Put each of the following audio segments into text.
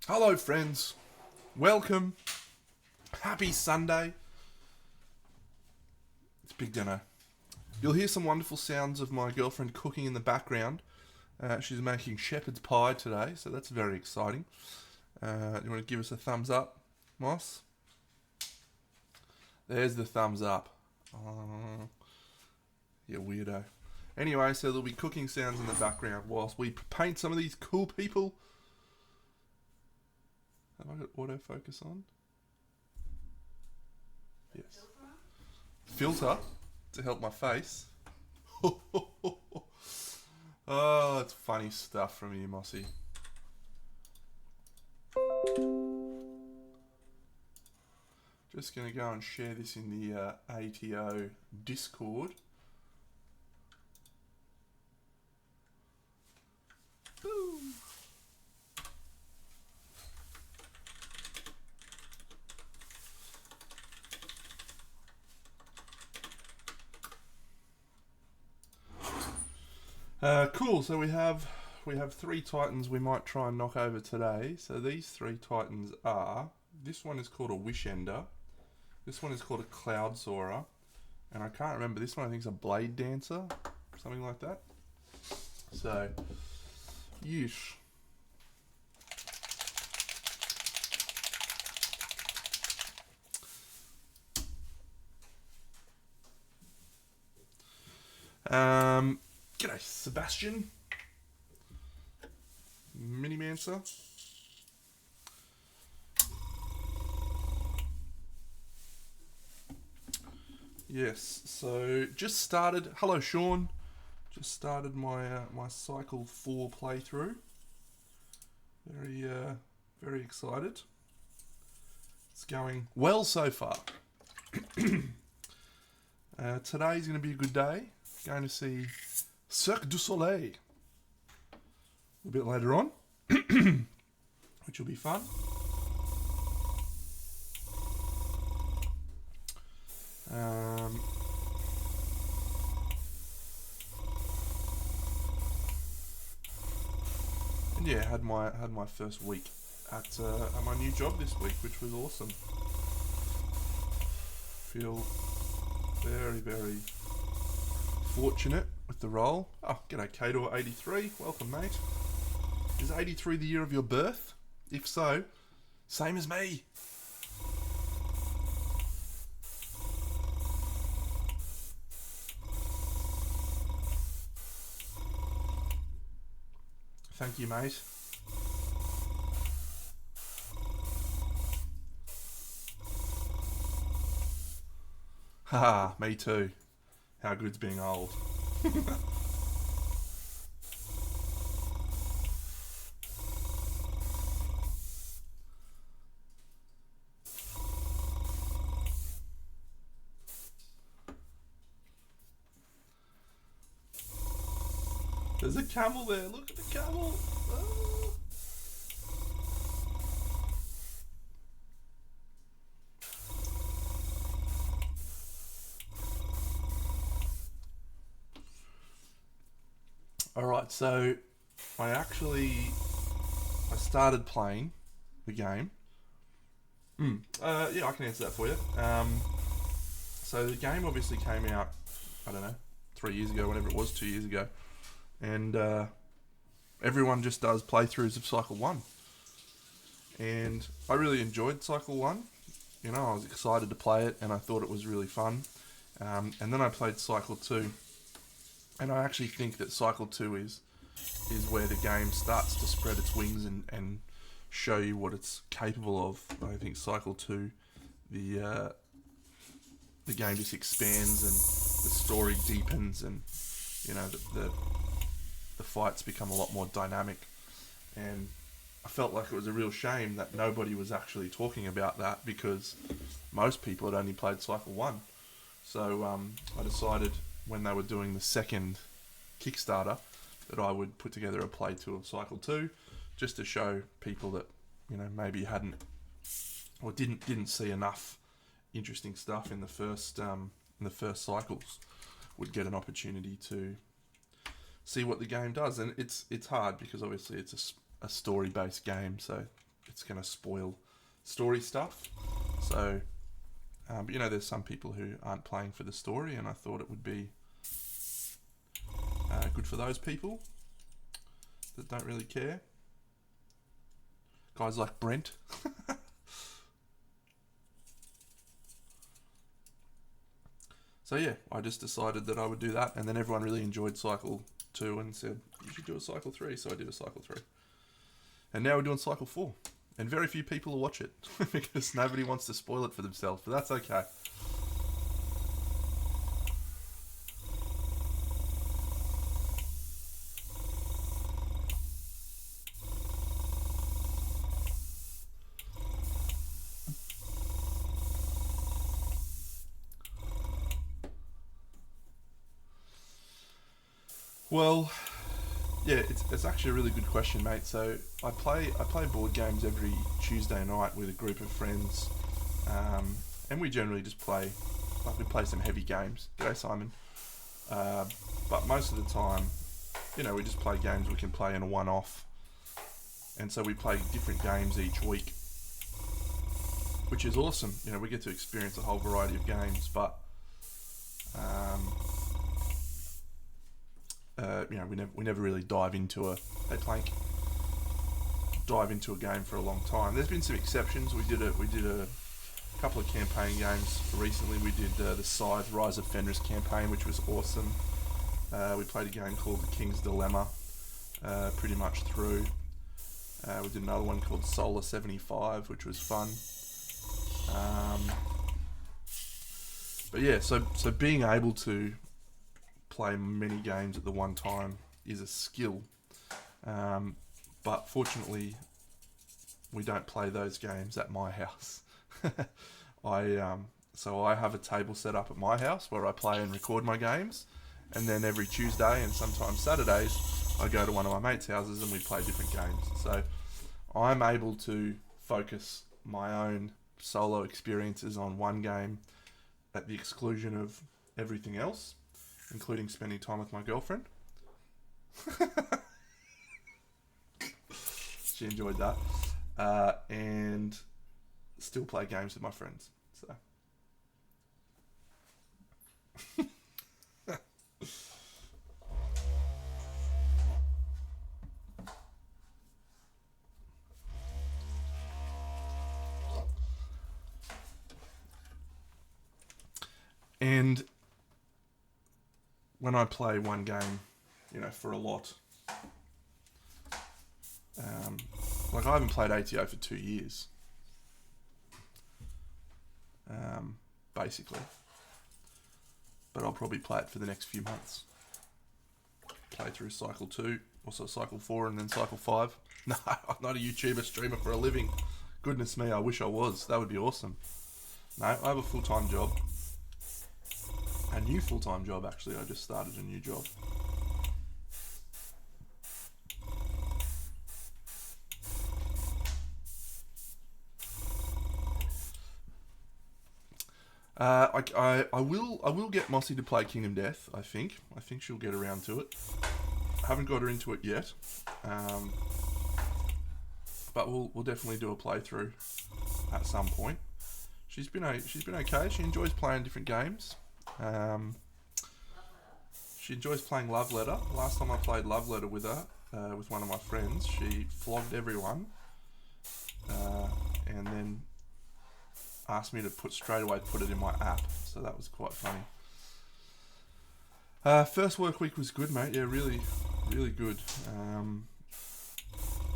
Hello, friends. Welcome. Happy Sunday. It's big dinner. You'll hear some wonderful sounds of my girlfriend cooking in the background. She's making shepherd's pie today, so that's very exciting. You want to give us a thumbs up, Moss? There's the thumbs up. You weirdo. Anyway, so there'll be cooking sounds in the background whilst we paint some of these cool people. Have I got autofocus on? Yes. Filter to help my face. Oh, it's funny stuff from you, Mossy. Just going to go and share this in the ATO Discord. Cool. So we have three titans we might try and knock over today. So these three titans are, this one is called a Wish Ender, this one is called a Cloud Soarer, and I can't remember, this one I think is a Blade Dancer, something like that. So, yeesh. G'day, Sebastian. Minimancer. Yes, so just started. Hello, Sean. Just started my my Cycle 4 playthrough. Very excited. It's going well so far. Today's going to be a good day. Going to see Cirque du Soleil a bit later on, which will be fun. And yeah, had my first week at my new job this week, which was awesome. Feel very fortunate with the role. Oh, g'day Kador83. Welcome, mate. Is 83 the year of your birth? If so, same as me. Thank you, mate. Haha, me too. How good's being old. There's a camel there. Look at the camel. Oh. Alright, so I started playing the game. Yeah, I can answer that for you. So the game obviously came out, I don't know, 3 years ago, whenever it was, 2 years ago. And everyone just does playthroughs of Cycle 1. And I really enjoyed Cycle 1. You know, I was excited to play it and I thought it was really fun. And then I played Cycle 2. And I actually think that Cycle 2 is where the game starts to spread its wings and show you what it's capable of. I think Cycle 2, the game just expands and the story deepens, and you know the fights become a lot more dynamic. And I felt like it was a real shame that nobody was actually talking about that, because most people had only played Cycle 1. So I decided, when they were doing the second Kickstarter, that I would put together a playthrough of Cycle 2, just to show people that, you know, maybe hadn't or didn't see enough interesting stuff in the first cycles, would get an opportunity to see what the game does. And it's hard because obviously it's a story-based game, so it's going to spoil story stuff. So, but you know, there's some people who aren't playing for the story, and I thought it would be good for those people that don't really care. Guys like Brent. So yeah, I just decided that I would do that, and then everyone really enjoyed Cycle 2 and said, you should do a Cycle 3, so I did a Cycle 3. And now we're doing Cycle 4, and very few people will watch it, because nobody wants to spoil it for themselves, but that's okay. Well, yeah, it's actually a really good question, mate. So I play board games every Tuesday night with a group of friends, and we generally just play, like we play some heavy games. G'day, Simon. But most of the time, you know, we just play games we can play in a one-off, and so we play different games each week, which is awesome. You know, we get to experience a whole variety of games, but you know, we never really dive into a game for a long time. There's been some exceptions. We did a couple of campaign games recently. We did the Scythe Rise of Fenris campaign, which was awesome. We played a game called The King's Dilemma, pretty much through. We did another one called Solar 75, which was fun. But yeah, so being able to play many games at the one time is a skill, but fortunately we don't play those games at my house. So I have a table set up at my house where I play and record my games, and then every Tuesday and sometimes Saturdays I go to one of my mates' houses and we play different games. So I'm able to focus my own solo experiences on one game at the exclusion of everything else, including spending time with my girlfriend. She enjoyed that. And still play games with my friends. So. And when I play one game, you know, for a lot, like I haven't played ATO for 2 years, basically, but I'll probably play it for the next few months. Play through Cycle 2, also Cycle 4, and then Cycle 5. No, I'm not a YouTuber streamer for a living. Goodness me, I wish I was. That would be awesome. No, I have a full-time job. A new full-time job, actually. I just started a new job. I will get Mossy to play Kingdom Death. I think she'll get around to it. I haven't got her into it yet, but we'll definitely do a playthrough at some point. She's been okay. She enjoys playing different games. She enjoys playing Love Letter. Last time I played Love Letter with her, with one of my friends, she flogged everyone, and then asked me to straight away put it in my app. So that was quite funny. First work week was good, mate. Yeah, really, really good.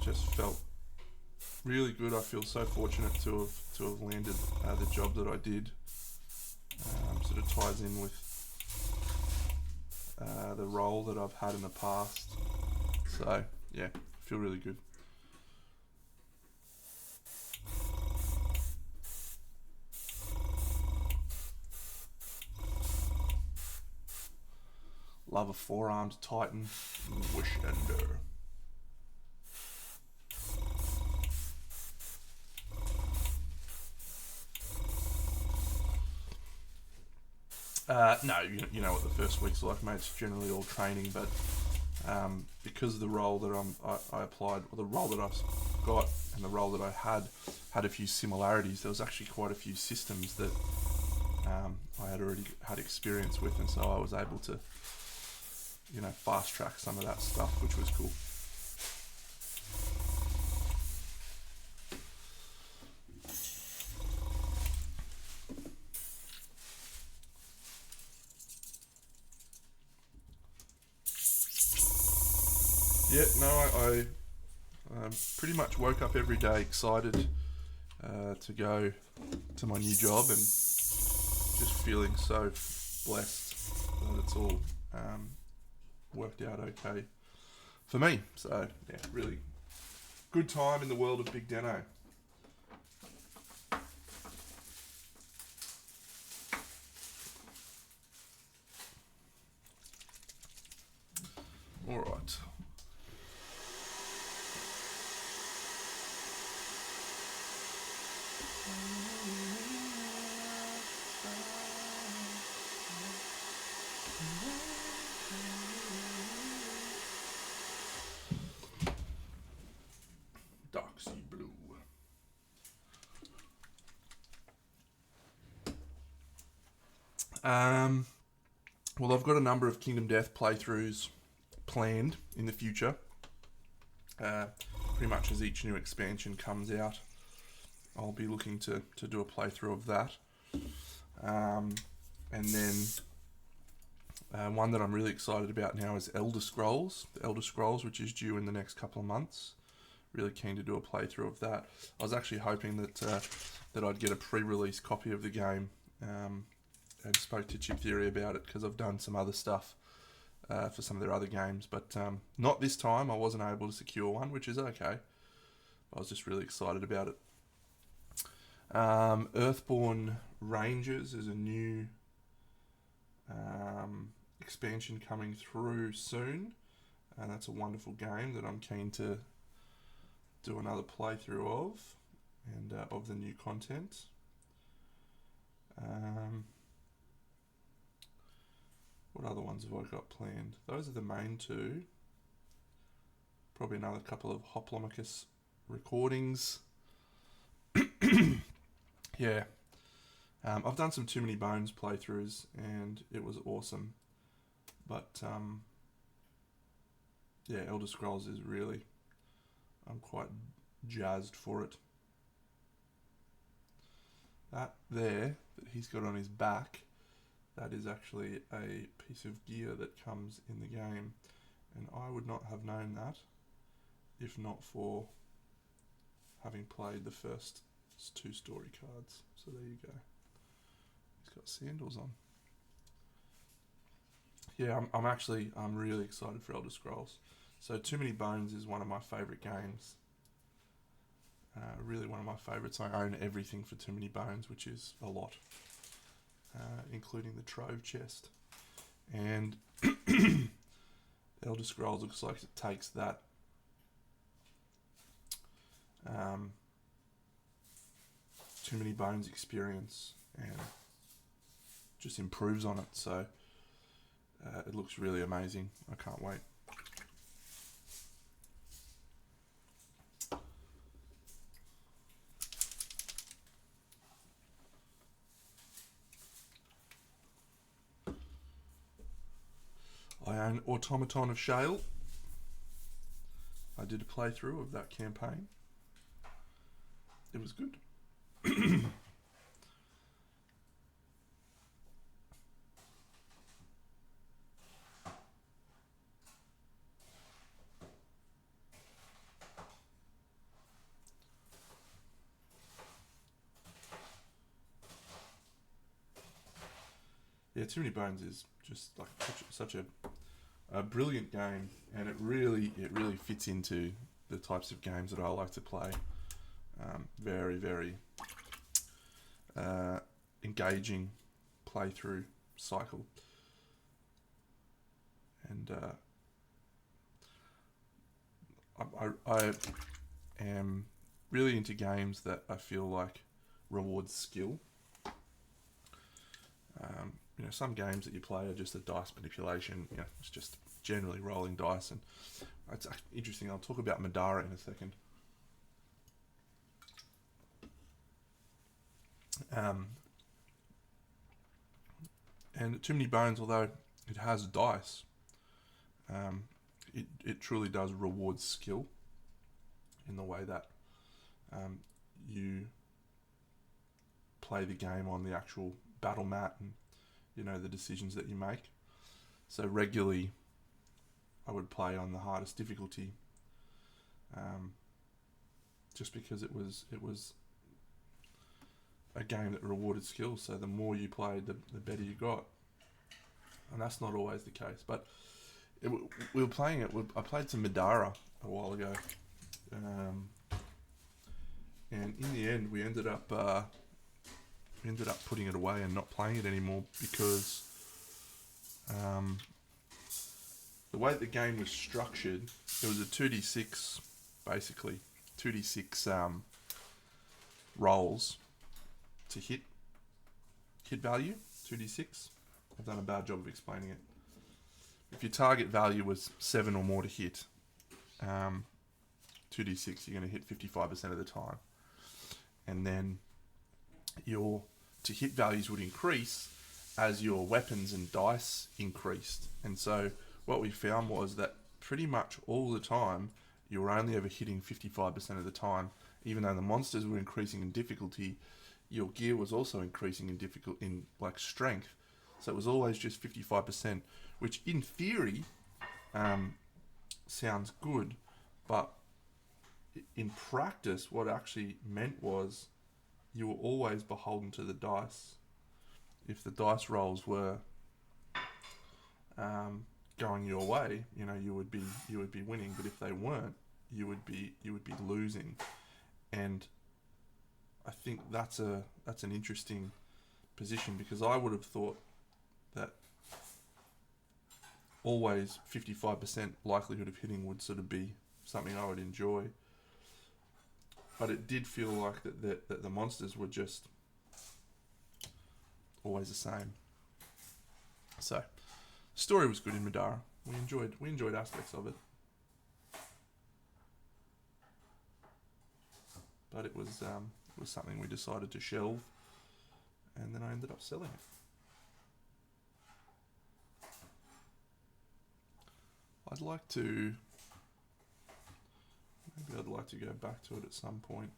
Just felt really good. I feel so fortunate to have landed the job that I did. Sort of ties in with the role that I've had in the past. So yeah, I feel really good. Love a four-armed titan. Wish ender. No, you know what the first week's like, mate. It's generally all training, but because of the role that I applied, or the role that I've got, and the role that I had a few similarities. There was actually quite a few systems that I had already had experience with, and so I was able to, fast track some of that stuff, which was cool. Yeah, no, I pretty much woke up every day excited to go to my new job, and just feeling so blessed that it's all worked out okay for me. So yeah, really good time in the world of Big Deno. All right. Dark sea blue. Well, I've got a number of Kingdom Death playthroughs planned in the future. Pretty much as each new expansion comes out, I'll be looking to do a playthrough of that. And then one that I'm really excited about now is Elder Scrolls. The Elder Scrolls, which is due in the next couple of months. Really keen to do a playthrough of that. I was actually hoping that I'd get a pre-release copy of the game, and spoke to Chip Theory about it, because I've done some other stuff for some of their other games, but not this time. I wasn't able to secure one, which is okay. I was just really excited about it. Earthborn Rangers is a new expansion coming through soon, and that's a wonderful game that I'm keen to do another playthrough of, and of the new content. What other ones have I got planned? Those are the main two. Probably another couple of Hoplomachus recordings. Yeah. I've done some Too Many Bones playthroughs, and it was awesome. But, yeah, Elder Scrolls is really... I'm quite jazzed for it. That there, that he's got on his back, that is actually a piece of gear that comes in the game, and I would not have known that if not for having played the first 2 story cards. So there you go. He's got sandals on. Yeah, I'm really excited for Elder Scrolls. So Too Many Bones is one of my favourite games. Really one of my favourites. I own everything for Too Many Bones, which is a lot. Including the Trove chest. And Elder Scrolls looks like it takes that Too Many Bones experience and just improves on it. So it looks really amazing. I can't wait. I own Automaton of Shale. I did a playthrough of that campaign. It was good. Yeah, Too Many Bones is just like such a brilliant game, and it really fits into the types of games that I like to play. Very, very engaging playthrough cycle, and I am really into games that I feel like rewards skill. some games that you play are just a dice manipulation. It's just generally rolling dice, and it's interesting. I'll talk about Madara in a second. And Too Many Bones, although it has dice, it truly does reward skill in the way that you play the game on the actual battle mat and the decisions that you make. So regularly I would play on the hardest difficulty, just because it was a game that rewarded skill. So the more you played, the better you got, and that's not always the case. But we were playing it. I played some Madara a while ago, and in the end, we ended up putting it away and not playing it anymore because the way the game was structured, it was a 2d6, basically 2d6 rolls to hit value, 2d6. I've done a bad job of explaining it. If your target value was 7 or more to hit, 2d6, you're going to hit 55% of the time. And then your to hit values would increase as your weapons and dice increased. And so what we found was that pretty much all the time, you were only ever hitting 55% of the time. Even though the monsters were increasing in difficulty, your gear was also increasing in strength. So it was always just 55%, which in theory sounds good, but in practice, what it actually meant was you were always beholden to the dice. If the dice rolls were going your way, you would be winning. But if they weren't, you would be losing. And I think that's an interesting position, because I would have thought that always 55% likelihood of hitting would sort of be something I would enjoy. But it did feel like that the monsters were just always the same. So, story was good in Madara. We enjoyed aspects of it. But it was something we decided to shelve, and then I ended up selling it. I'd like to go back to it at some point.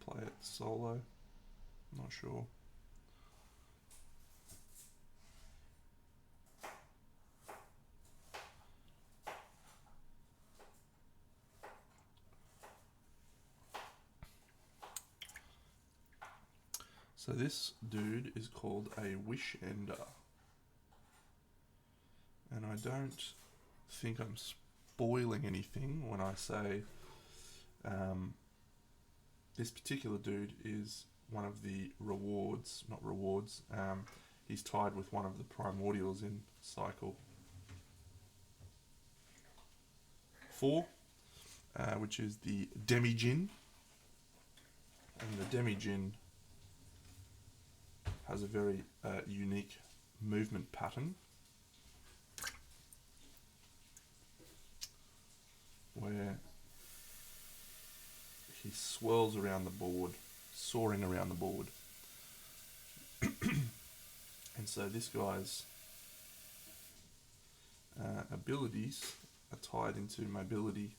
Play it solo. I'm not sure. So this dude is called a Wish Ender. And I don't think I'm spoiling anything when I say this particular dude is one of the he's tied with one of the primordials in Cycle 4, which is the Demi-Jin. And the Demi-Jin has a very unique movement pattern, where he swirls around the board, soaring around the board. And so this guy's abilities are tied into mobility.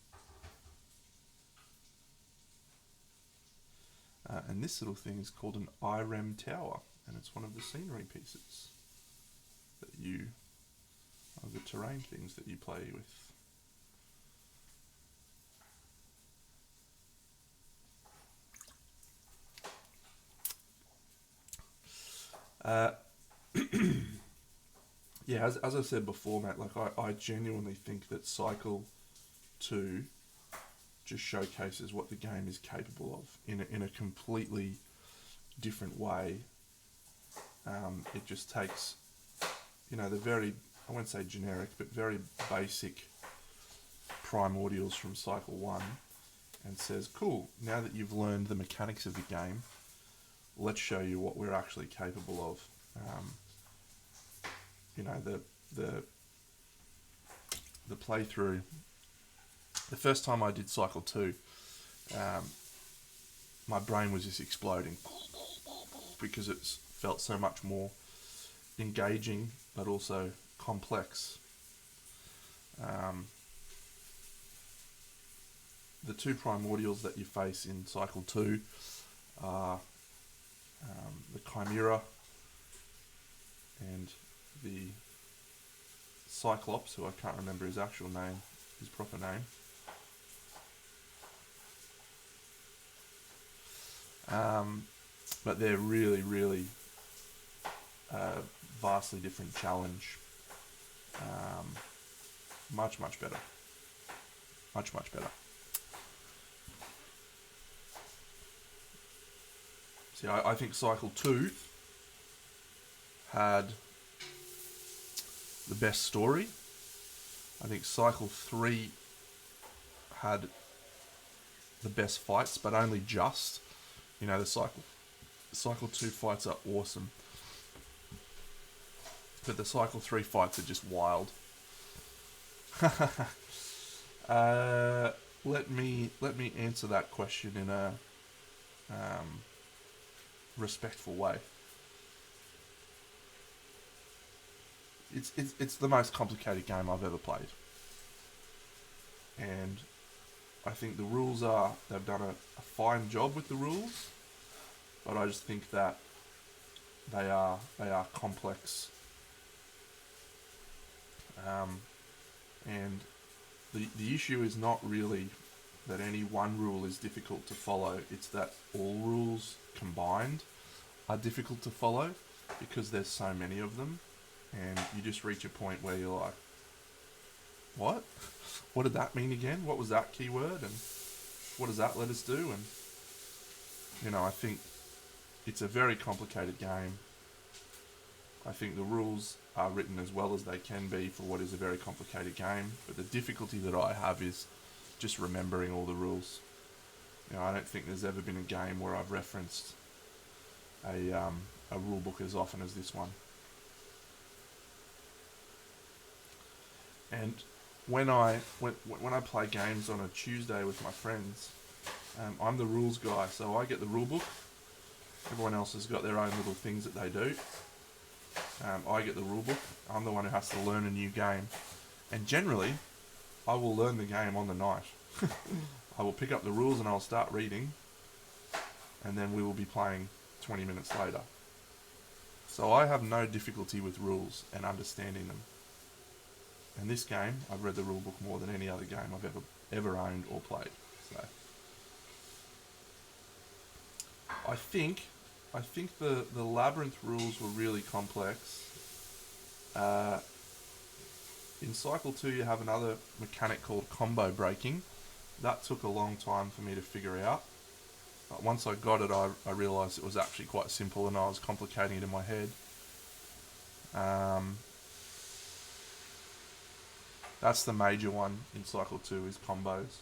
And this little thing is called an IREM tower, and it's one of the scenery pieces of the terrain things that you play with. Yeah, as I said before, Matt, I genuinely think that Cycle 2 just showcases what the game is capable of in a completely different way. It just takes, the very, I won't say generic, but very basic primordials from Cycle 1 and says, cool, now that you've learned the mechanics of the game, let's show you what we're actually capable of. You know, the the playthrough. The first time I did Cycle 2, um, my brain was just exploding because it felt so much more engaging, but also complex. Um, the two primordials that you face in Cycle 2 are the Chimera and the Cyclops, who I can't remember his actual name, his proper name. But they're really, really vastly different challenge. Much, much better. Much, much better. See, I think Cycle 2 had the best story. I think Cycle 3 had the best fights, but only just. You know, the Cycle 2 fights are awesome. But the Cycle 3 fights are just wild. Let me answer that question in a respectful way. It's the most complicated game I've ever played, and I think the rules they've done a fine job with the rules, but I just think that they are complex, and the issue is not really that any one rule is difficult to follow. It's that all rules combined are difficult to follow because there's so many of them, and you just reach a point where you're like, what? What did that mean again? What was that keyword? And what does that let us do? And, you know, I think it's a very complicated game. I think the rules are written as well as they can be for what is a very complicated game. But the difficulty that I have is just remembering all the rules. You know, I don't think there's ever been a game where I've referenced a rule book as often as this one. And when I play games on a Tuesday with my friends, I'm the rules guy, so I get the rule book. Everyone else has got their own little things that they do. I get the rule book. I'm the one who has to learn a new game, and generally, I will learn the game on the night. I will pick up the rules and I'll start reading, and then we will be playing 20 minutes later. So I have no difficulty with rules and understanding them. And this game, I've read the rule book more than any other game I've ever owned or played. So I think the labyrinth rules were really complex. In Cycle 2 you have another mechanic called combo breaking. That took a long time for me to figure out. But once I got it, I realised it was actually quite simple and I was complicating it in my head. That's the major one in Cycle 2 is combos.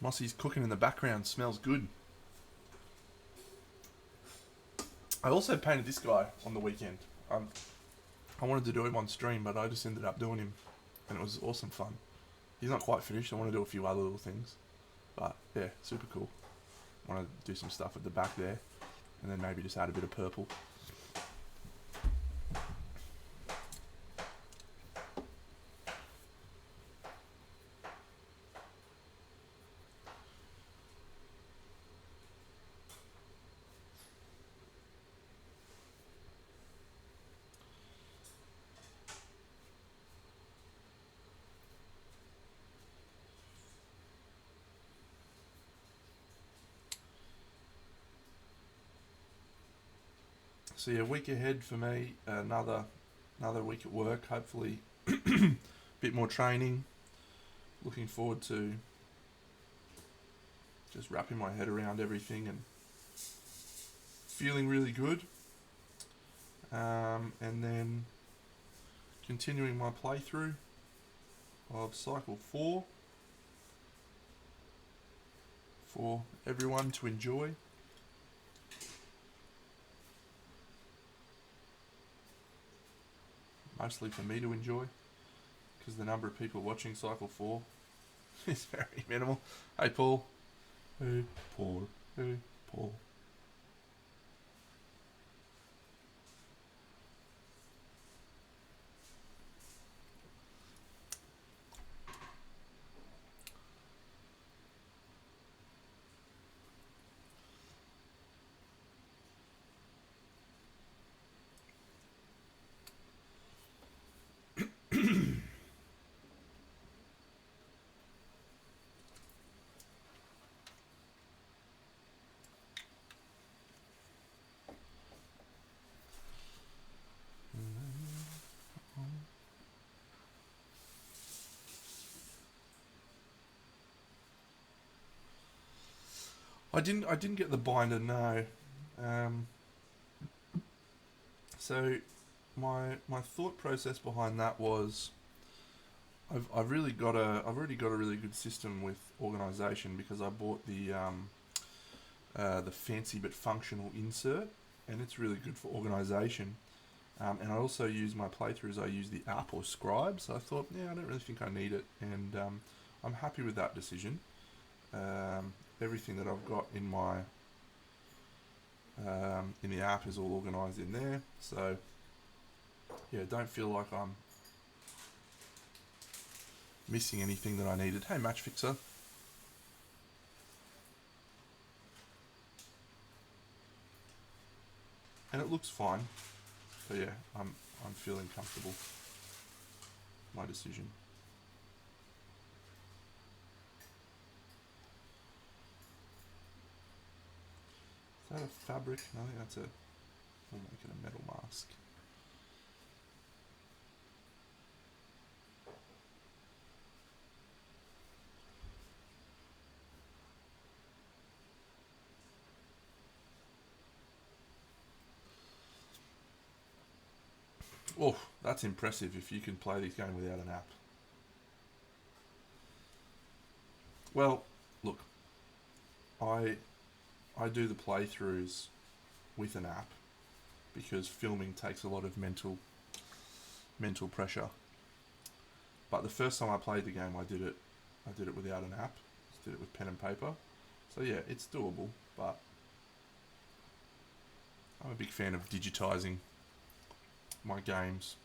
Mossy's cooking in the background, smells good. I also painted this guy on the weekend. I wanted to do him on stream, but I just ended up doing him, and it was awesome fun. He's not quite finished. I want to do a few other little things, but yeah, super cool. I want to do some stuff at the back there, and then maybe just add a bit of purple. So yeah, week ahead for me. Another week at work. Hopefully, bit more training. Looking forward to just wrapping my head around everything and feeling really good. And then continuing my playthrough of Cycle 4 for everyone to enjoy. Mostly for me to enjoy, because the number of people watching Cycle 4 is very minimal. Hey, Paul. Hey, Paul. Hey, Paul. I didn't get the binder, no. Um, so my thought process behind that was I've really got I've already got a really good system with organisation, because I bought the fancy but functional insert, and it's really good for organisation. And I also use my playthroughs. I use the app or Scribe, so I thought, yeah, I don't really think I need it, and I'm happy with that decision. Everything that I've got in the app is all organised in there, so yeah, don't feel like I'm missing anything that I needed. Hey, Match Fixer. And it looks fine. So yeah, I'm feeling comfortable. My decision. Is that a fabric? No, I think that's we'll make it a metal mask. Oh, that's impressive if you can play this game without an app. Well, look, I I do the playthroughs with an app because filming takes a lot of mental pressure. But the first time I played the game, I did it without an app. Just did it with pen and paper. So yeah, it's doable, but I'm a big fan of digitizing my games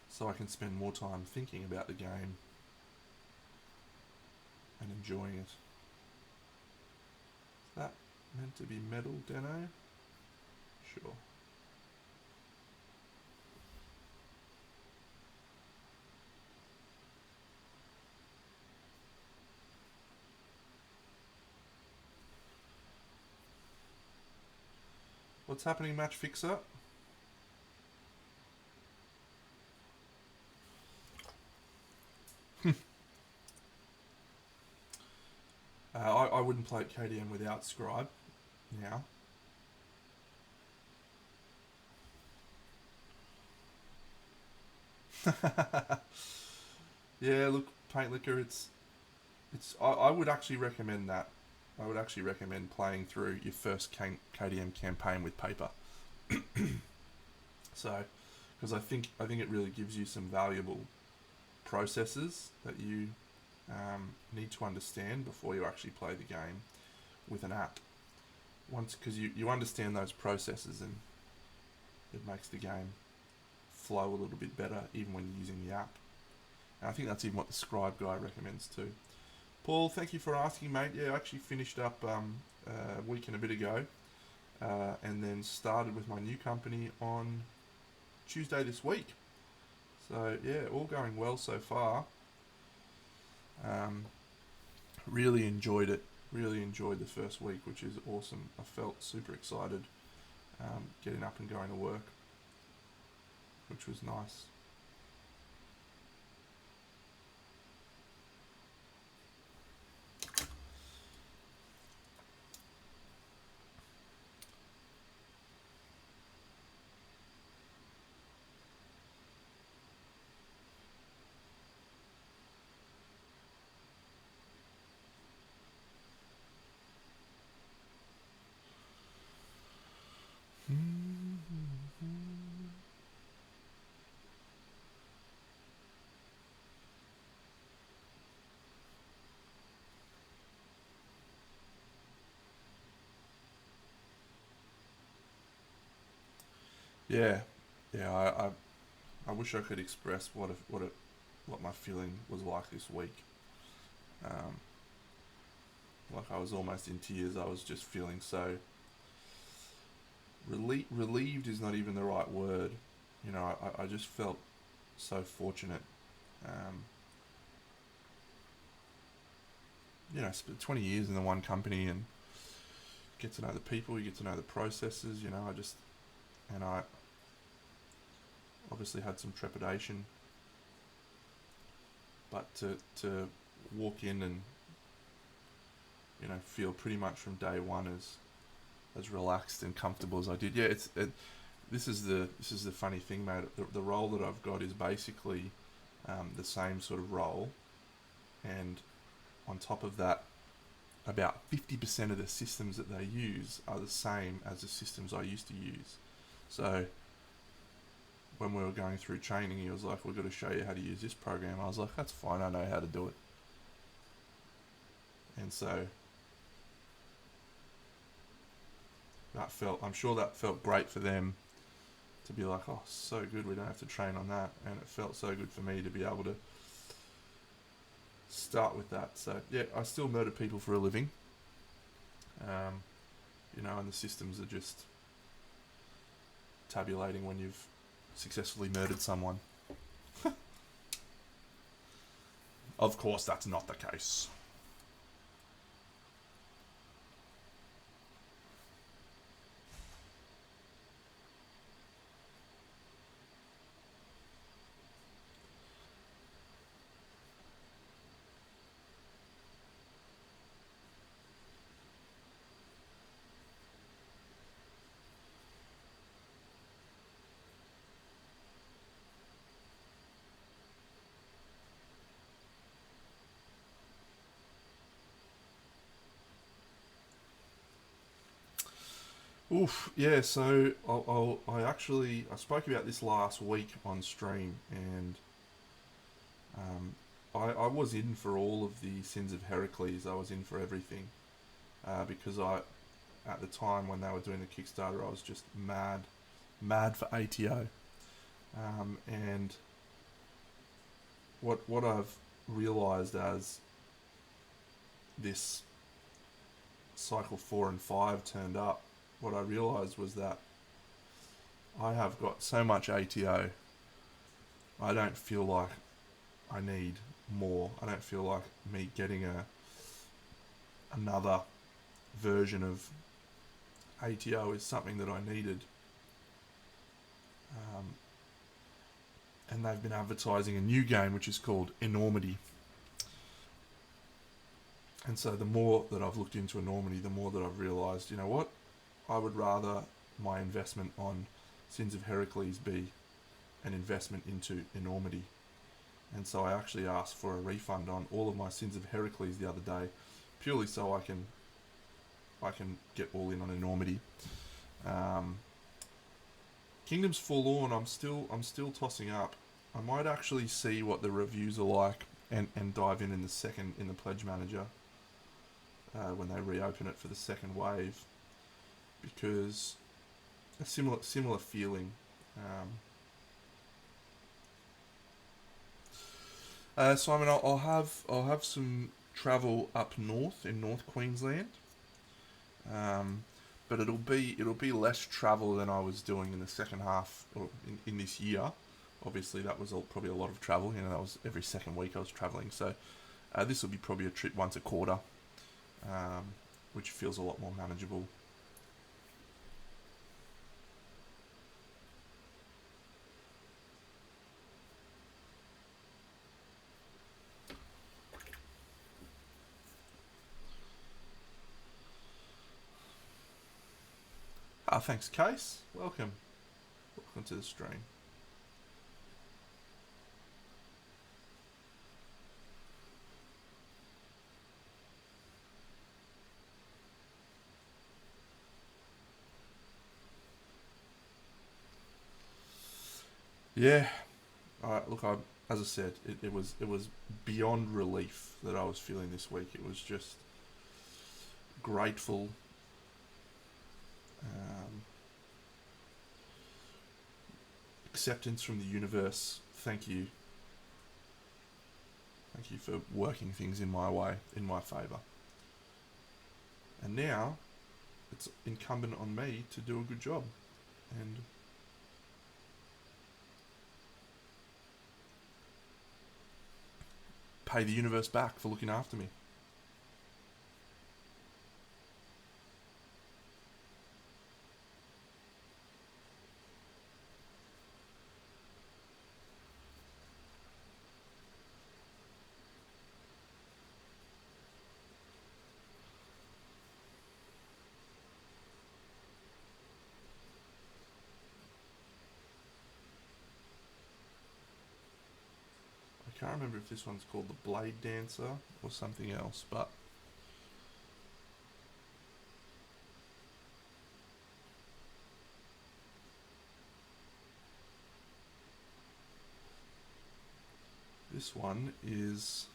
so I can spend more time thinking about the game and enjoying it. Is that meant to be metal, Deno? Sure. What's happening, Match Fixer? I wouldn't play at KDM without Scribe now. Yeah, look, Paint Liquor, I would actually recommend that. I would actually recommend playing through your first KDM campaign with paper. So, because I think it really gives you some valuable processes that you need to understand before you actually play the game with an app. Once, because you understand those processes, and it makes the game flow a little bit better even when you're using the app. And I think that's even what the Scribe guy recommends too. Paul, thank you for asking, mate. Yeah, I actually finished up a week and a bit ago, and then started with my new company on Tuesday this week. So yeah, all going well so far. Really enjoyed it. Really enjoyed the first week, which is awesome. I felt super excited getting up and going to work, which was nice. Yeah, yeah. I wish I could express what my feeling was like this week. Um, like I was almost in tears. I was just feeling so relieved is not even the right word. You know, I just felt so fortunate. Um, spent 20 years in the one company and get to know the people, you get to know the processes. And I obviously had some trepidation, but to walk in and feel pretty much from day one as relaxed and comfortable as I did. Yeah, this is the funny thing, mate. The role that I've got is basically the same sort of role, and on top of that, about 50% of the systems that they use are the same as the systems I used to use. So when we were going through training, he was like, "We've got to show you how to use this program." I was like, "That's fine. I know how to do it." And so I'm sure that felt great for them to be like, "Oh, so good. We don't have to train on that." And it felt so good for me to be able to start with that. So yeah, I still murder people for a living. Um, and the systems are just tabulating when you've successfully murdered someone. Of course, that's not the case. Oof, yeah. So I spoke about this last week on stream, and I was in for all of the sins of Heracles. I was in for everything because at the time when they were doing the Kickstarter, I was just mad for ATO, and what I've realised as this cycle 4 and 5 turned up, what I realised was that I have got so much ATO. I don't feel like I need more. I don't feel like me getting another version of ATO is something that I needed. Um, and they've been advertising a new game which is called Enormity. And so the more that I've looked into Enormity, the more that I've realised, you know what? I would rather my investment on Sins of Heracles be an investment into Enormity. And so I actually asked for a refund on all of my Sins of Heracles the other day, purely so I can get all in on Enormity. Kingdoms Forlorn, I'm still tossing up. I might actually see what the reviews are like and dive in the Pledge Manager when they reopen it for the second wave, because a similar feeling. So I mean, I'll have some travel up north in North Queensland, but it'll be less travel than I was doing in the second half or in this year. Obviously, that was probably a lot of travel. That was every second week I was traveling. So this will be probably a trip once a quarter, which feels a lot more manageable. Thanks, Case. Welcome to the stream. Yeah, look, as I said, it was beyond relief that I was feeling this week. It was just grateful, um, acceptance from the universe. Thank you. Thank you for working things in my way, in my favour. And now, it's incumbent on me to do a good job. And pay the universe back for looking after me. I can't remember if this one's called the Blade Dancer or something else, but this one is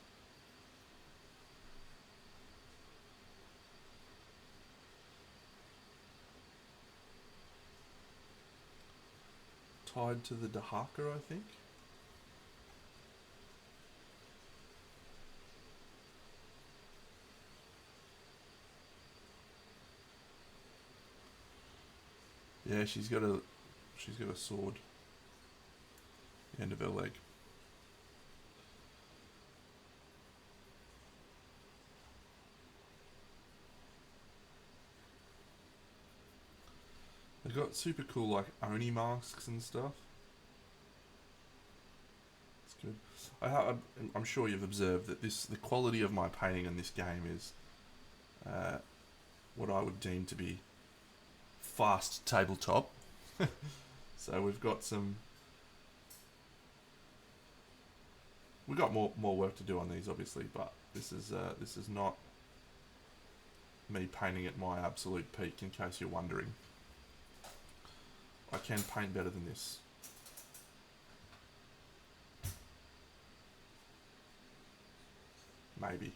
tied to the Dahaka, I think. Yeah, she's got a sword. The end of her leg. They've got super cool like Oni masks and stuff. It's good. I'm sure you've observed that the quality of my painting in this game is what I would deem to be fast tabletop. So we've got more work to do on these, obviously, but this is not me painting at my absolute peak. In case you're wondering, I can paint better than this. Maybe.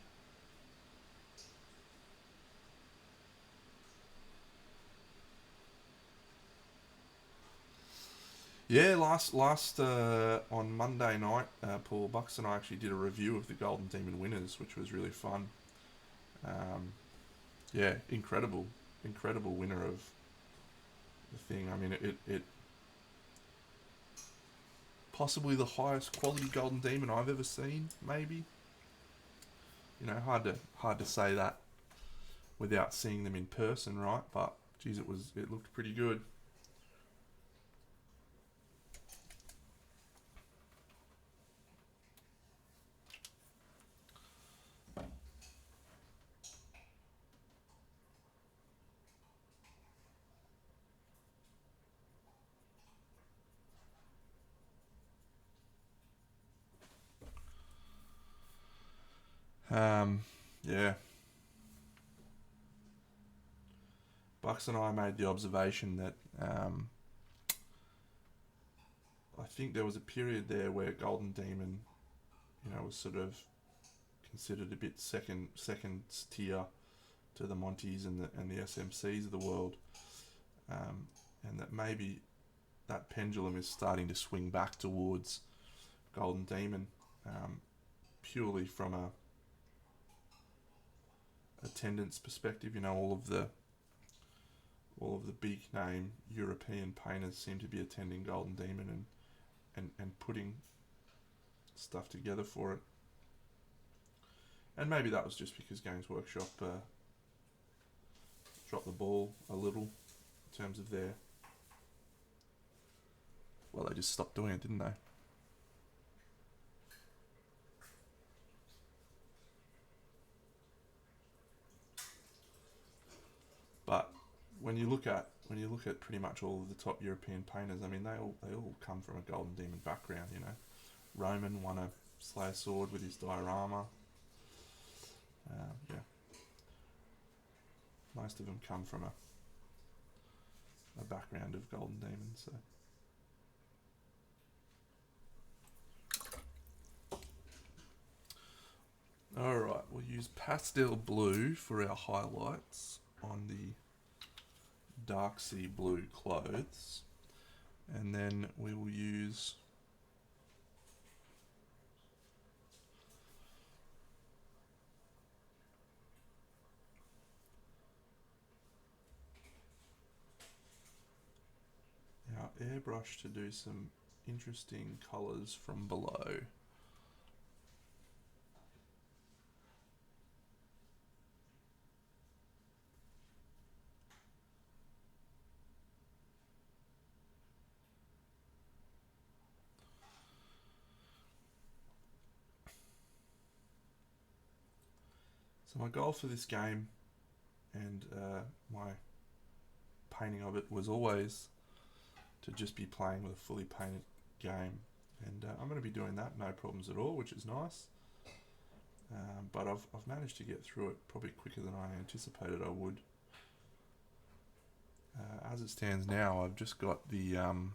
Yeah, last on Monday night, Paul Bucks and I actually did a review of the Golden Demon winners, which was really fun. Yeah, incredible winner of the thing. I mean, it possibly the highest quality Golden Demon I've ever seen. Maybe, hard to say that without seeing them in person, right? But geez, it looked pretty good. Yeah. Bucks and I made the observation that I think there was a period there where Golden Demon, was sort of considered a bit second tier to the Monties and the SMCs of the world, and that maybe that pendulum is starting to swing back towards Golden Demon, purely from a attendance perspective. All of the big name European painters seem to be attending Golden Demon and putting stuff together for it. And maybe that was just because Games Workshop dropped the ball a little in terms of their... Well, they just stopped doing it, didn't they? But when you look at pretty much all of the top European painters, I mean, they all come from a Golden Demon background. Roman won a Slayer sword with his diorama. Yeah, most of them come from a background of Golden Demon. So. Alright, we'll use pastel blue for our highlights on the dark sea blue clothes. And then we will use our airbrush to do some interesting colours from below. So my goal for this game and my painting of it was always to just be playing with a fully painted game, and I'm going to be doing that, no problems at all, which is nice. But I've managed to get through it probably quicker than I anticipated I would. As it stands now, I've just got the I've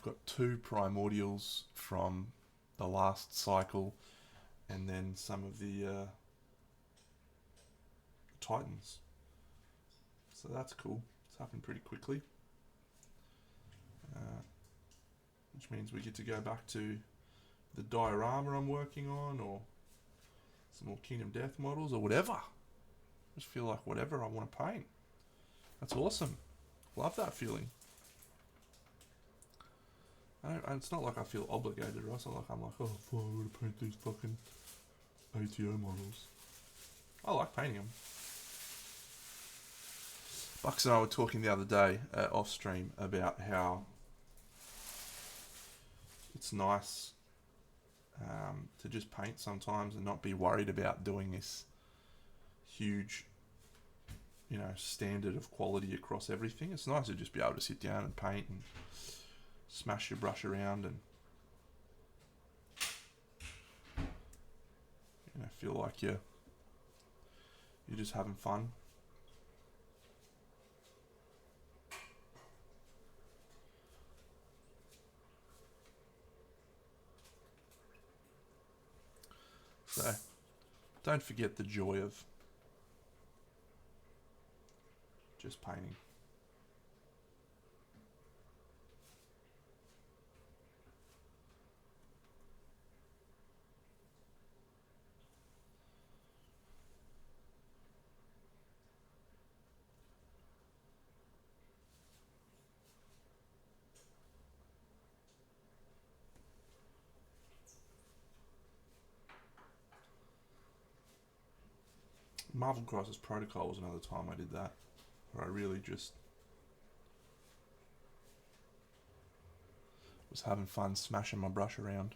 got 2 primordials from the last cycle, and then some of the Titans. So that's cool. It's happened pretty quickly. Which means we get to go back to the diorama I'm working on, or some more Kingdom Death models, or whatever. I just feel like whatever I want to paint. That's awesome. Love that feeling. It's not like I feel obligated, or it's not like I'm like, oh, fuck, I gotta paint these fucking ATO models. I like painting them. Bucks and I were talking the other day off stream about how it's nice to just paint sometimes and not be worried about doing this huge, standard of quality across everything. It's nice to just be able to sit down and paint and smash your brush around and feel like you're just having fun. So don't forget the joy of just painting. Marvel Crisis Protocol was another time I did that, where I really just was having fun smashing my brush around.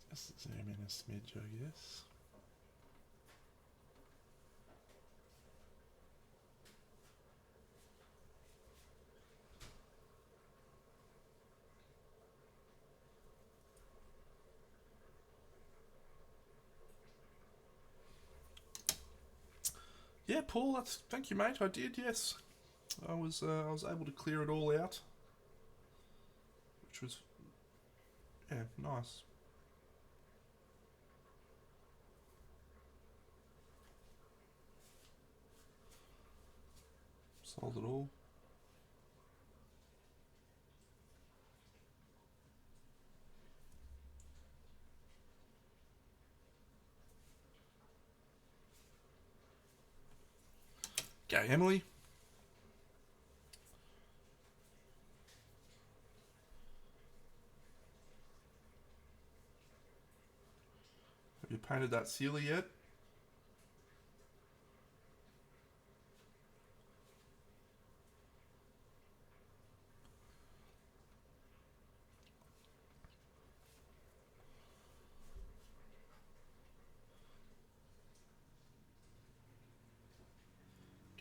Just zoom in a smidge, I guess. Yeah, Paul. Thank you, mate. I did. Yes, I was able to clear it all out, which was nice. Sold it all. Okay, Emily. Have you painted that sealer yet?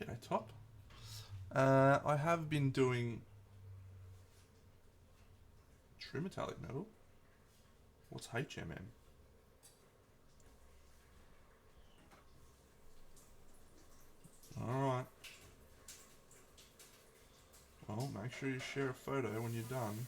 G'day, Top. I have been doing true metallic metal. What's HMM? Alright. Well, make sure you share a photo when you're done.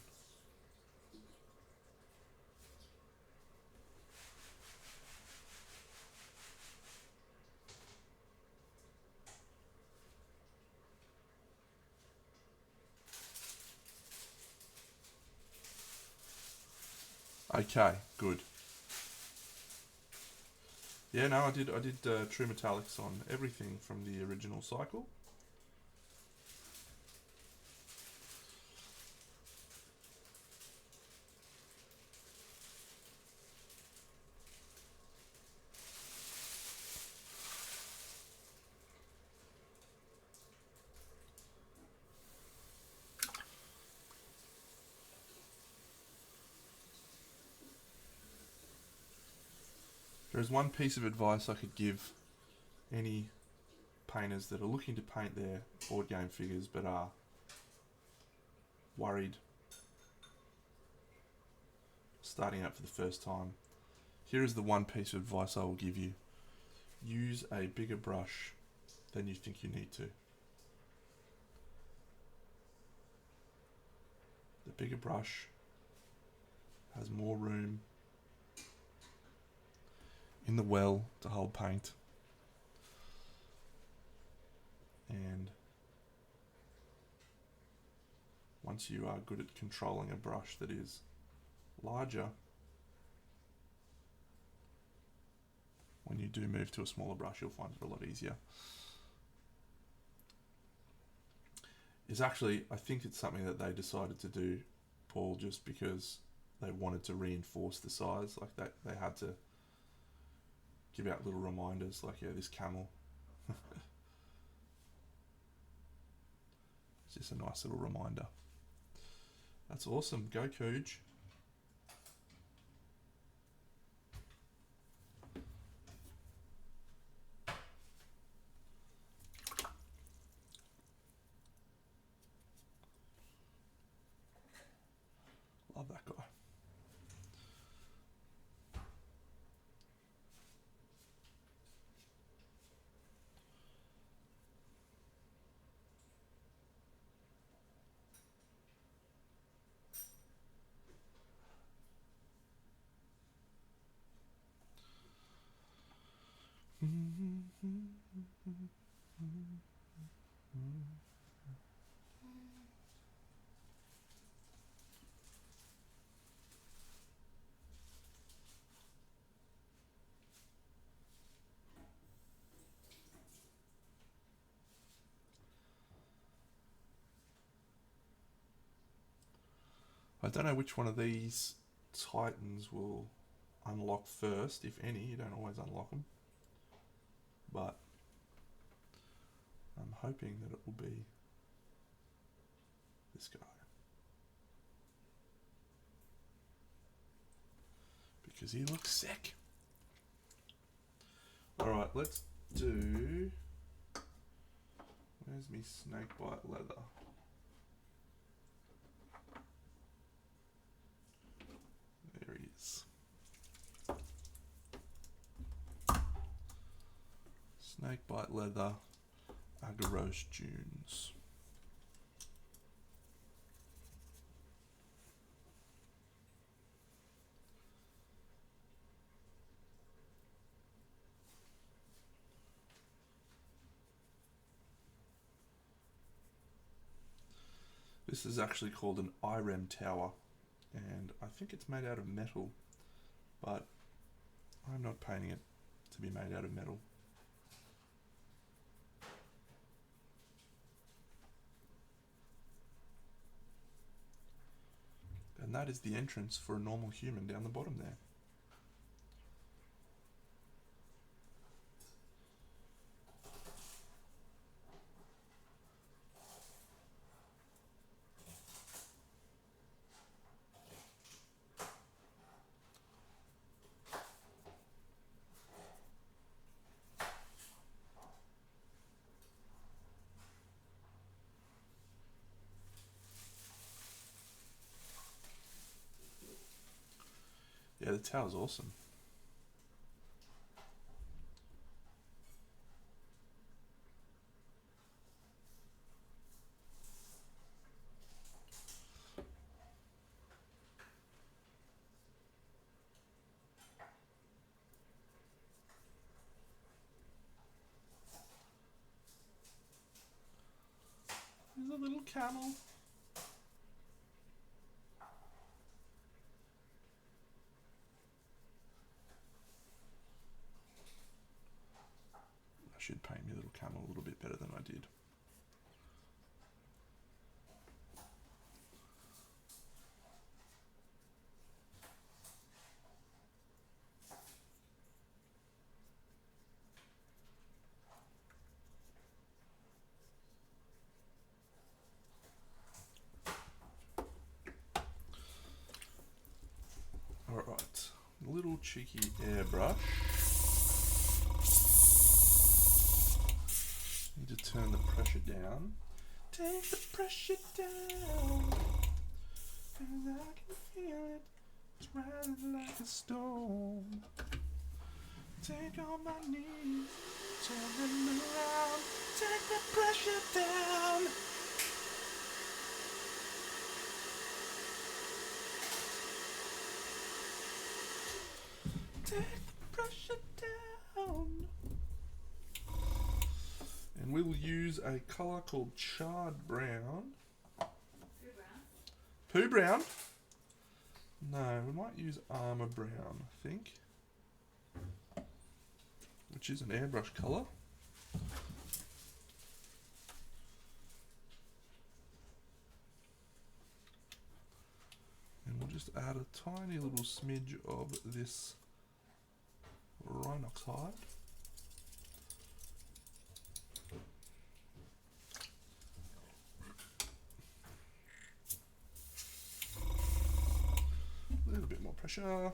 Okay, good. Yeah, no, I did true metallics on everything from the original cycle. There's one piece of advice I could give any painters that are looking to paint their board game figures but are worried starting out for the first time. Here is the one piece of advice I will give you. Use a bigger brush than you think you need to. The bigger brush has more room in the well to hold paint, and once you are good at controlling a brush that is larger, when you do move to a smaller brush, you'll find it a lot easier. It's actually, I think it's something that they decided to do, Paul, just because they wanted to reinforce the size. Like that, they had to give out little reminders, like, yeah, this camel. It's just a nice little reminder. That's awesome. Go Cooge. Love that guy. I don't know which one of these Titans will unlock first, if any. You don't always unlock them, but I'm hoping that it will be this guy, because he looks sick. Alright, let's do... Where's me snakebite leather? There he is. Snakebite leather, Agaros Dunes. This is actually called an IREM tower, and I think it's made out of metal, but I'm not painting it to be made out of metal. And that is the entrance for a normal human down the bottom there. Yeah, the tower's awesome. There's a little camel. I should paint my little camel a little bit better than I did. Alright, little cheeky airbrush. Need to turn the pressure down. Take the pressure down, 'cause I can feel it. It's rising like a storm. Take on my knees, turn them around. Take the pressure down. Take the pressure down. And we will use a colour called charred brown. Poo brown? No, we might use armour brown, I think. Which is an airbrush colour. And we'll just add a tiny little smidge of this rhinoxide. A little bit more pressure.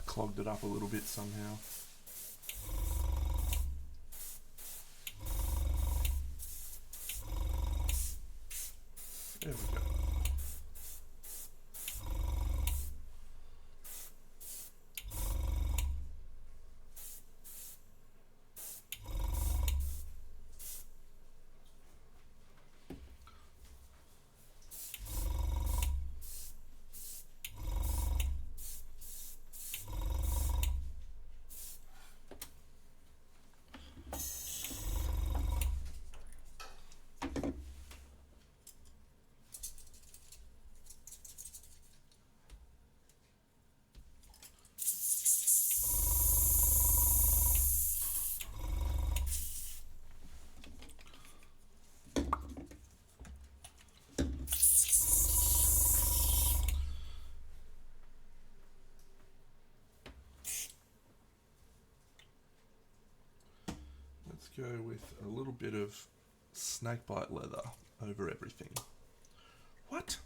Clogged it up a little bit somehow. There we go. Go with a little bit of snakebite leather over everything. What?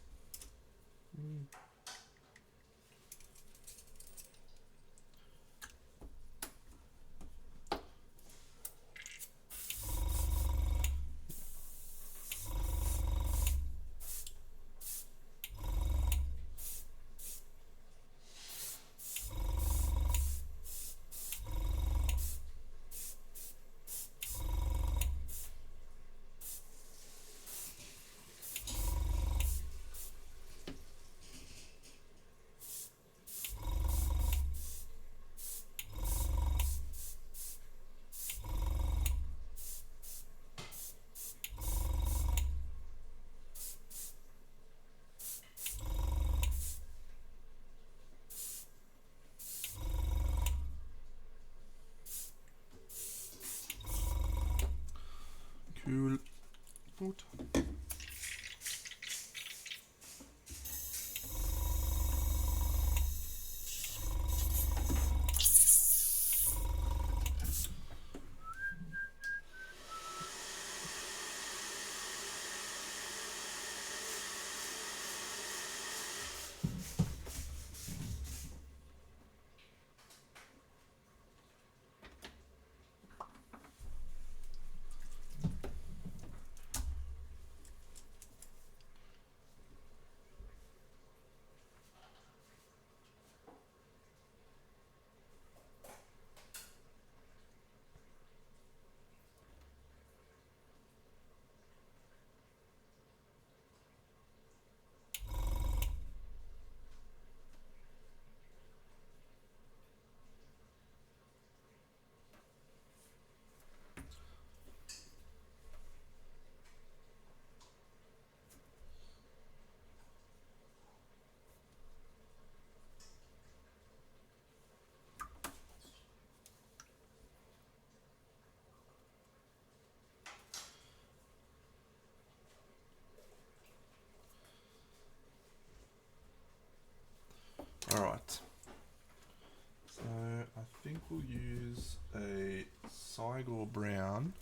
Igor Brown.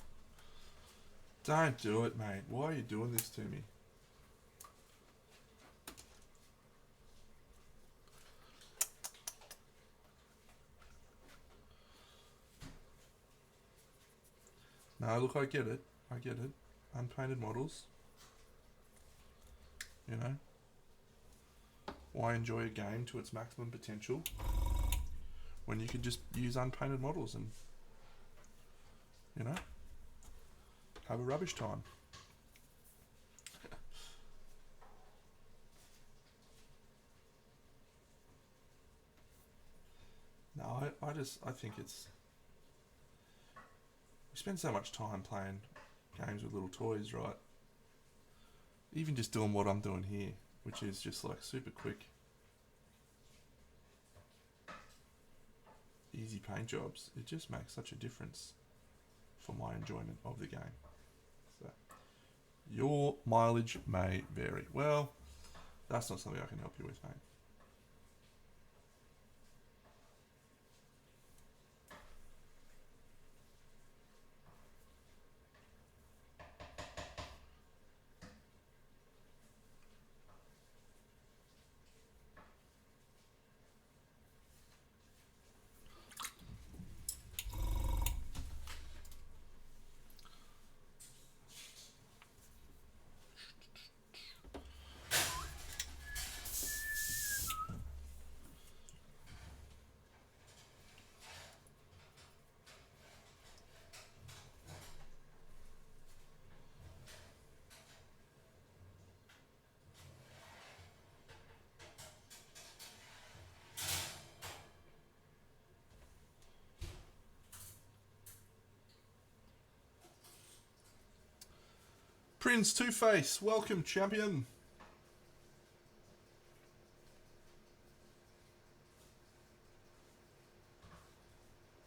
Don't do it, mate. Why are you doing this to me? No, look, I get it. I get it. Unpainted models. You know? Why enjoy a game to its maximum potential when you could just use unpainted models and, you know, have a rubbish time? No, I think it's... We spend so much time playing games with little toys, right? Even just doing what I'm doing here, which is just like super quick, easy paint jobs. It just makes such a difference for my enjoyment of the game. So, your mileage may vary. Well, that's not something I can help you with, mate. Prince Two-Face, welcome, champion.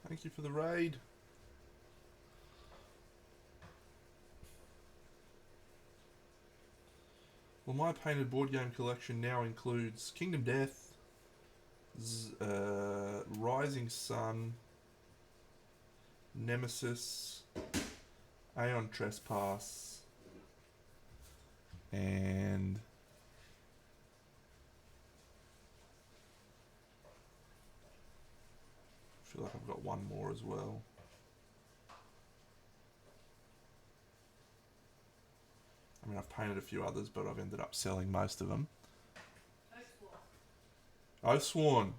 Thank you for the raid. Well, my painted board game collection now includes Kingdom Death, Rising Sun, Nemesis, Aeon Trespass, and I feel like I've got one more as well. I mean, I've painted a few others, but I've ended up selling most of them. Oathsworn.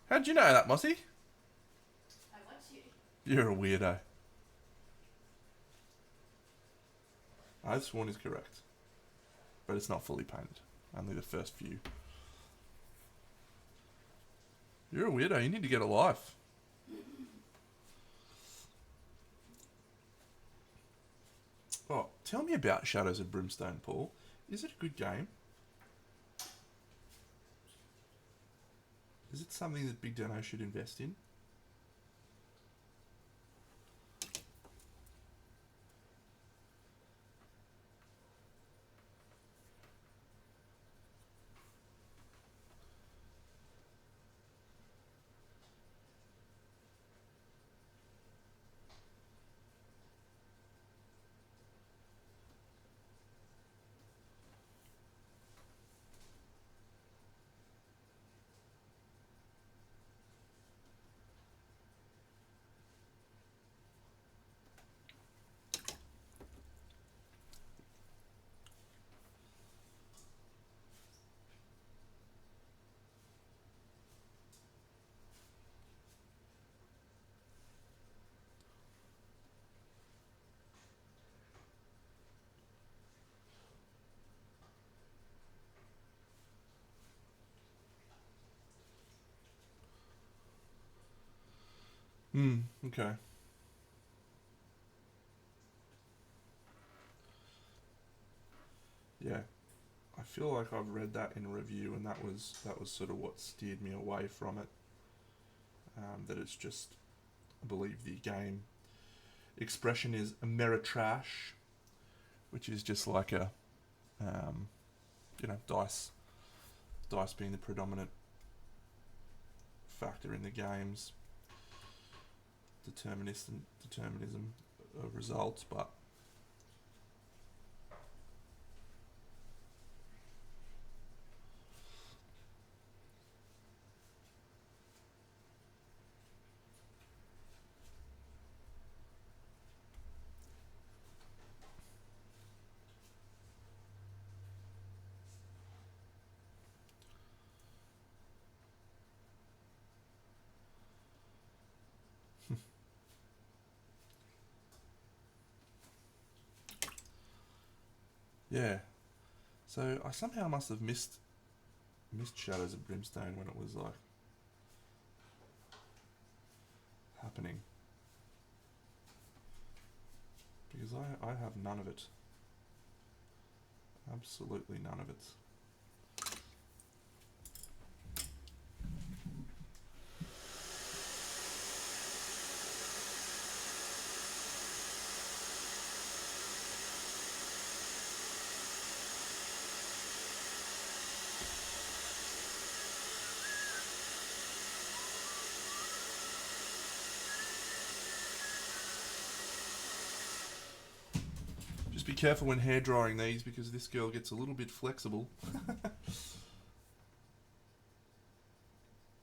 How'd you know that, Mossy? I watch you. You're a weirdo. Oathsworn is correct. But it's not fully painted. Only the first few. You're a weirdo. You need to get a life. Oh, tell me about Shadows of Brimstone, Paul. Is it a good game? Is it something that Big Dano should invest in? Okay. Yeah. I feel like I've read that in a review, and that was sort of what steered me away from it. That it's just, I believe the game expression is Ameritrash, which is just like a, dice being the predominant factor in the games. determinism of results, but yeah. So I somehow must have missed Shadows of Brimstone when it was like happening, because I have none of it. Absolutely none of it. Just be careful when hair drying these, because this girl gets a little bit flexible.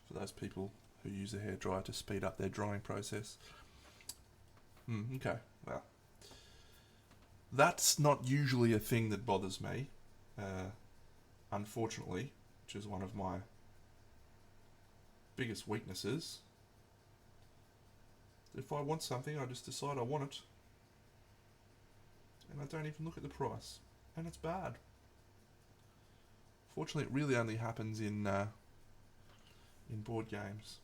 For those people who use a hairdryer to speed up their drying process. Okay, well, that's not usually a thing that bothers me, unfortunately, which is one of my biggest weaknesses. If I want something, I just decide I want it, and I don't even look at the price, and it's bad. Fortunately, it really only happens in board games.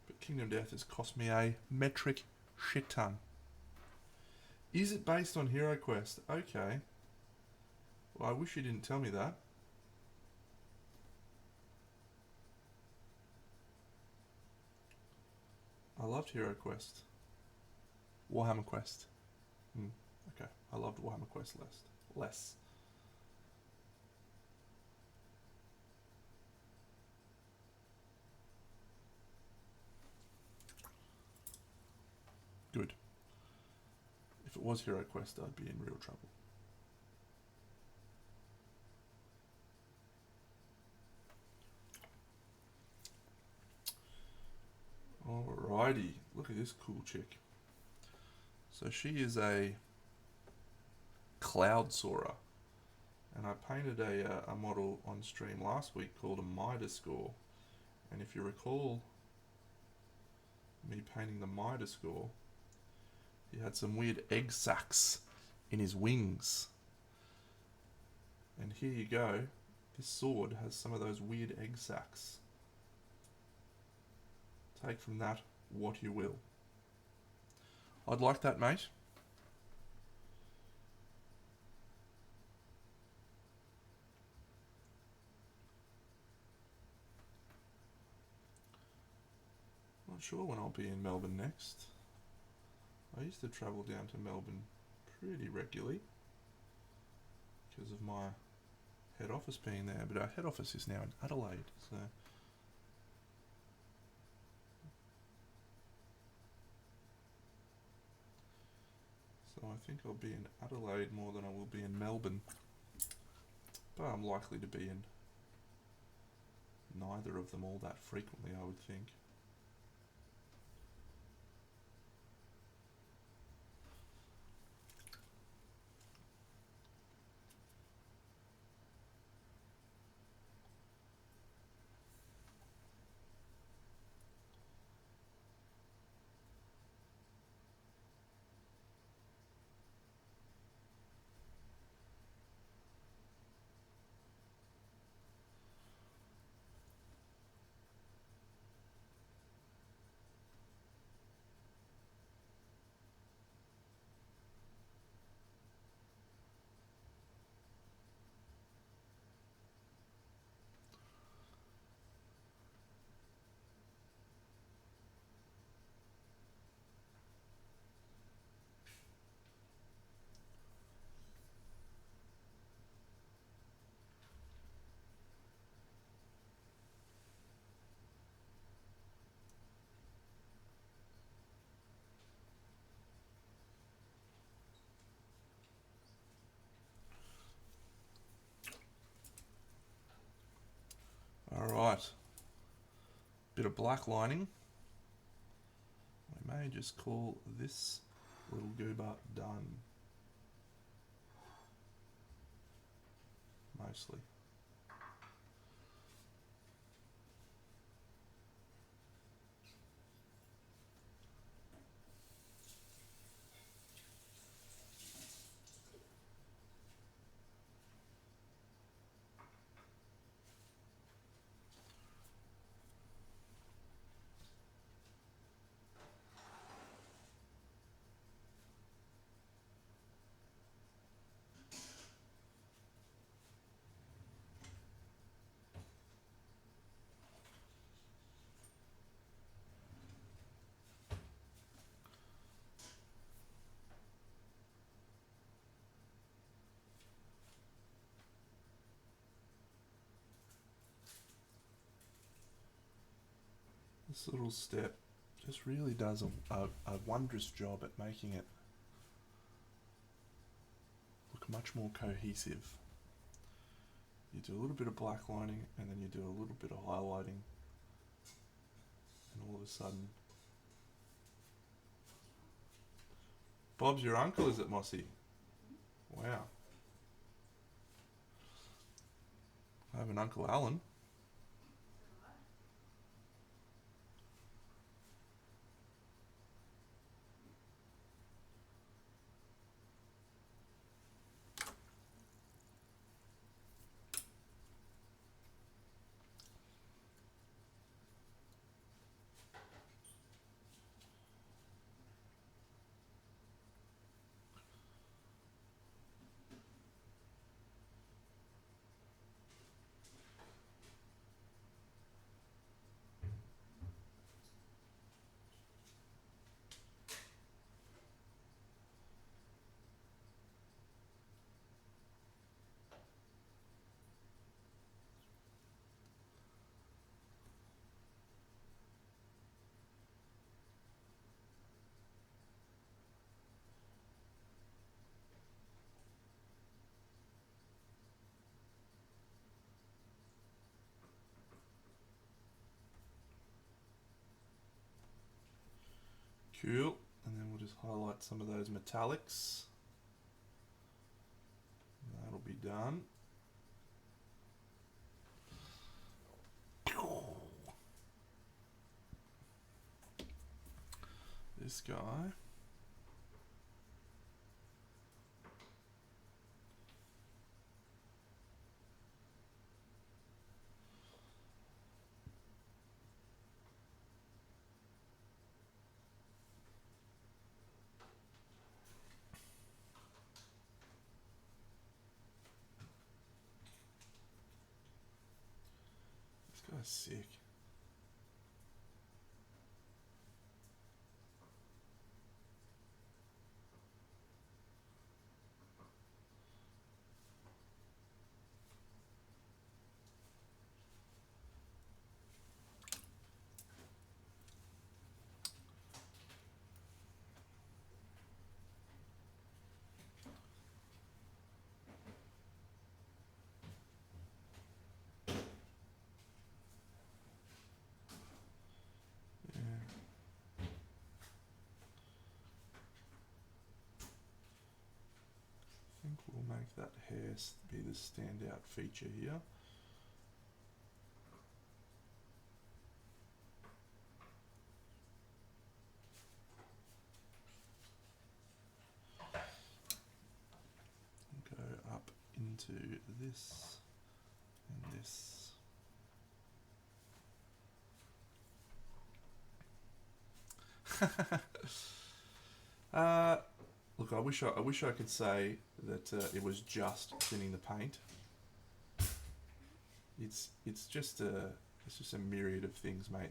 But Kingdom Death has cost me a metric shit ton. Is it based on Hero Quest? Okay. Well, I wish you didn't tell me that. I loved Hero Quest. Warhammer Quest. Okay, I loved Warhammer Quest less. Good. If it was Hero Quest, I'd be in real trouble. Alrighty, look at this cool chick. So she is a Cloud Soarer, and I painted a model on stream last week called a Midas Score. And if you recall me painting the Midas Score, he had some weird egg sacs in his wings. And here you go, this sword has some of those weird egg sacs. Take from that what you will. I'd like that, mate. Not sure when I'll be in Melbourne next. I used to travel down to Melbourne pretty regularly because of my head office being there, but our head office is now in Adelaide, so I think I'll be in Adelaide more than I will be in Melbourne, but I'm likely to be in neither of them all that frequently, I would think. black lining. We may just call this little goober done. Mostly. This little step just really does a wondrous job at making it look much more cohesive. You do a little bit of black lining and then you do a little bit of highlighting, and all of a sudden, Bob's your uncle, is it, Mossy? Wow. I have an Uncle Alan. Cool. And then we'll just highlight some of those metallics. That'll be done. This guy. This guy's sick. I think we'll make that hair be the standout feature here. Go up into this and this. Look, I wish I could say that it was just thinning the paint. It's just a myriad of things, mate.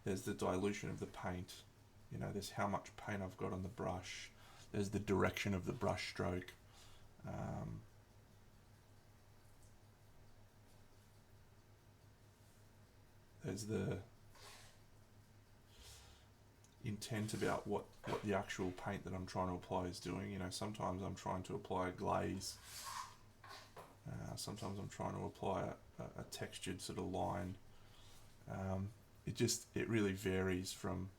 There's the dilution of the paint. You know, there's how much paint I've got on the brush. There's the direction of the brush stroke. There's the intent about what the actual paint that I'm trying to apply is doing. You know, sometimes I'm trying to apply a glaze. Sometimes I'm trying to apply a textured sort of line. it really varies from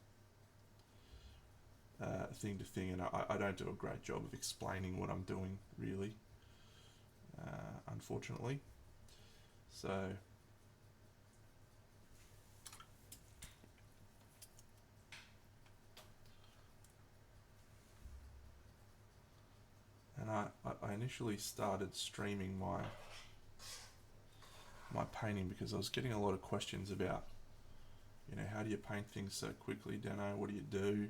thing to thing, and I don't do a great job of explaining what I'm doing, really, unfortunately. So, and I initially started streaming my painting because I was getting a lot of questions about, how do you paint things so quickly, Dano? What do you do?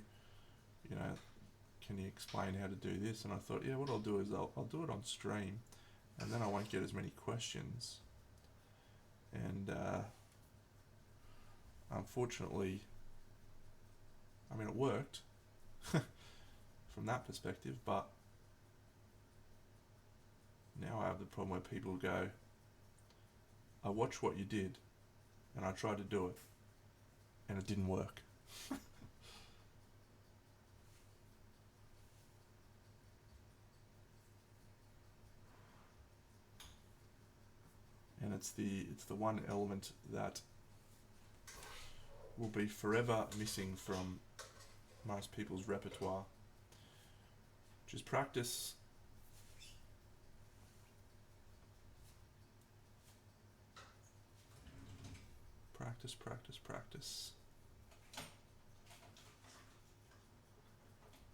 Can you explain how to do this? And I thought, yeah, what I'll do is I'll do it on stream, and then I won't get as many questions. And unfortunately, I mean, it worked from that perspective, but now I have the problem where people go, I watched what you did, and I tried to do it, and it didn't work. And it's the one element that will be forever missing from most people's repertoire, which is practice. Practice, practice, practice.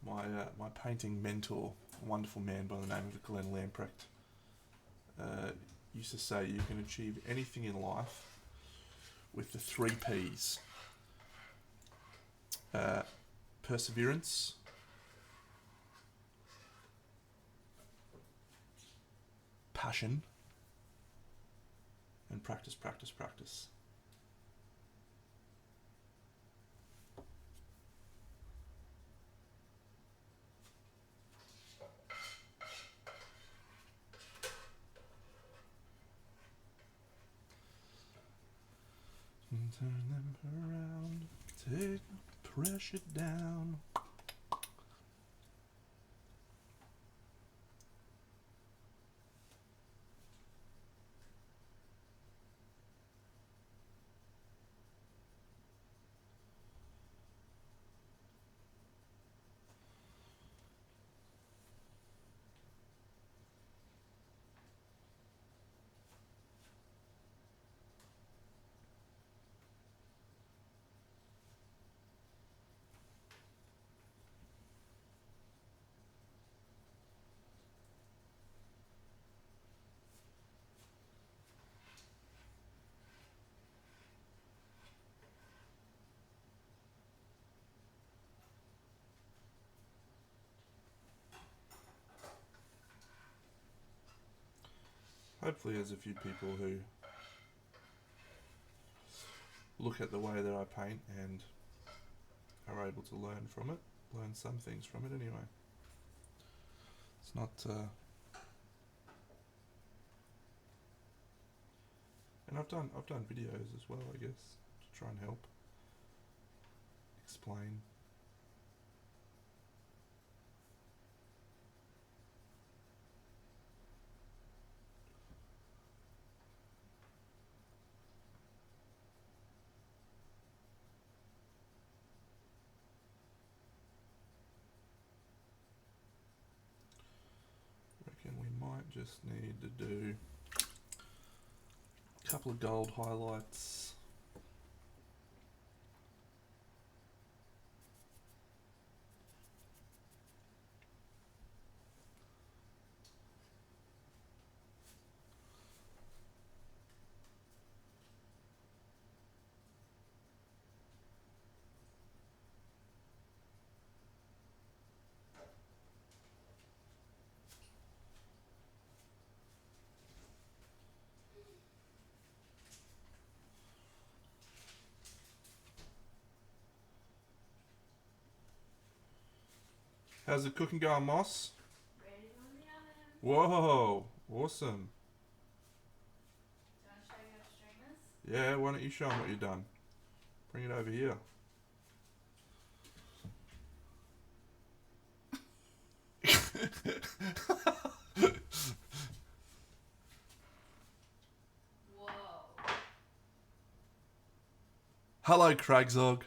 My painting mentor, a wonderful man by the name of Glenn Lamprecht, used to say you can achieve anything in life with the 3 P's. Perseverance, passion, and practice, practice, practice. Turn them around, take pressure down. Hopefully there's a few people who look at the way that I paint and are able to learn from it, learn some things from it anyway. It's not, and I've done videos as well, I guess, to try and help explain. Reckon we might just need to do a couple of gold highlights. How's the cooking going, Moss? Ready on the oven. Whoa, awesome. Do you want to show you how to stream this? Yeah, why don't you show them what you've done? Bring it over here. Whoa. Hello, Cragzog.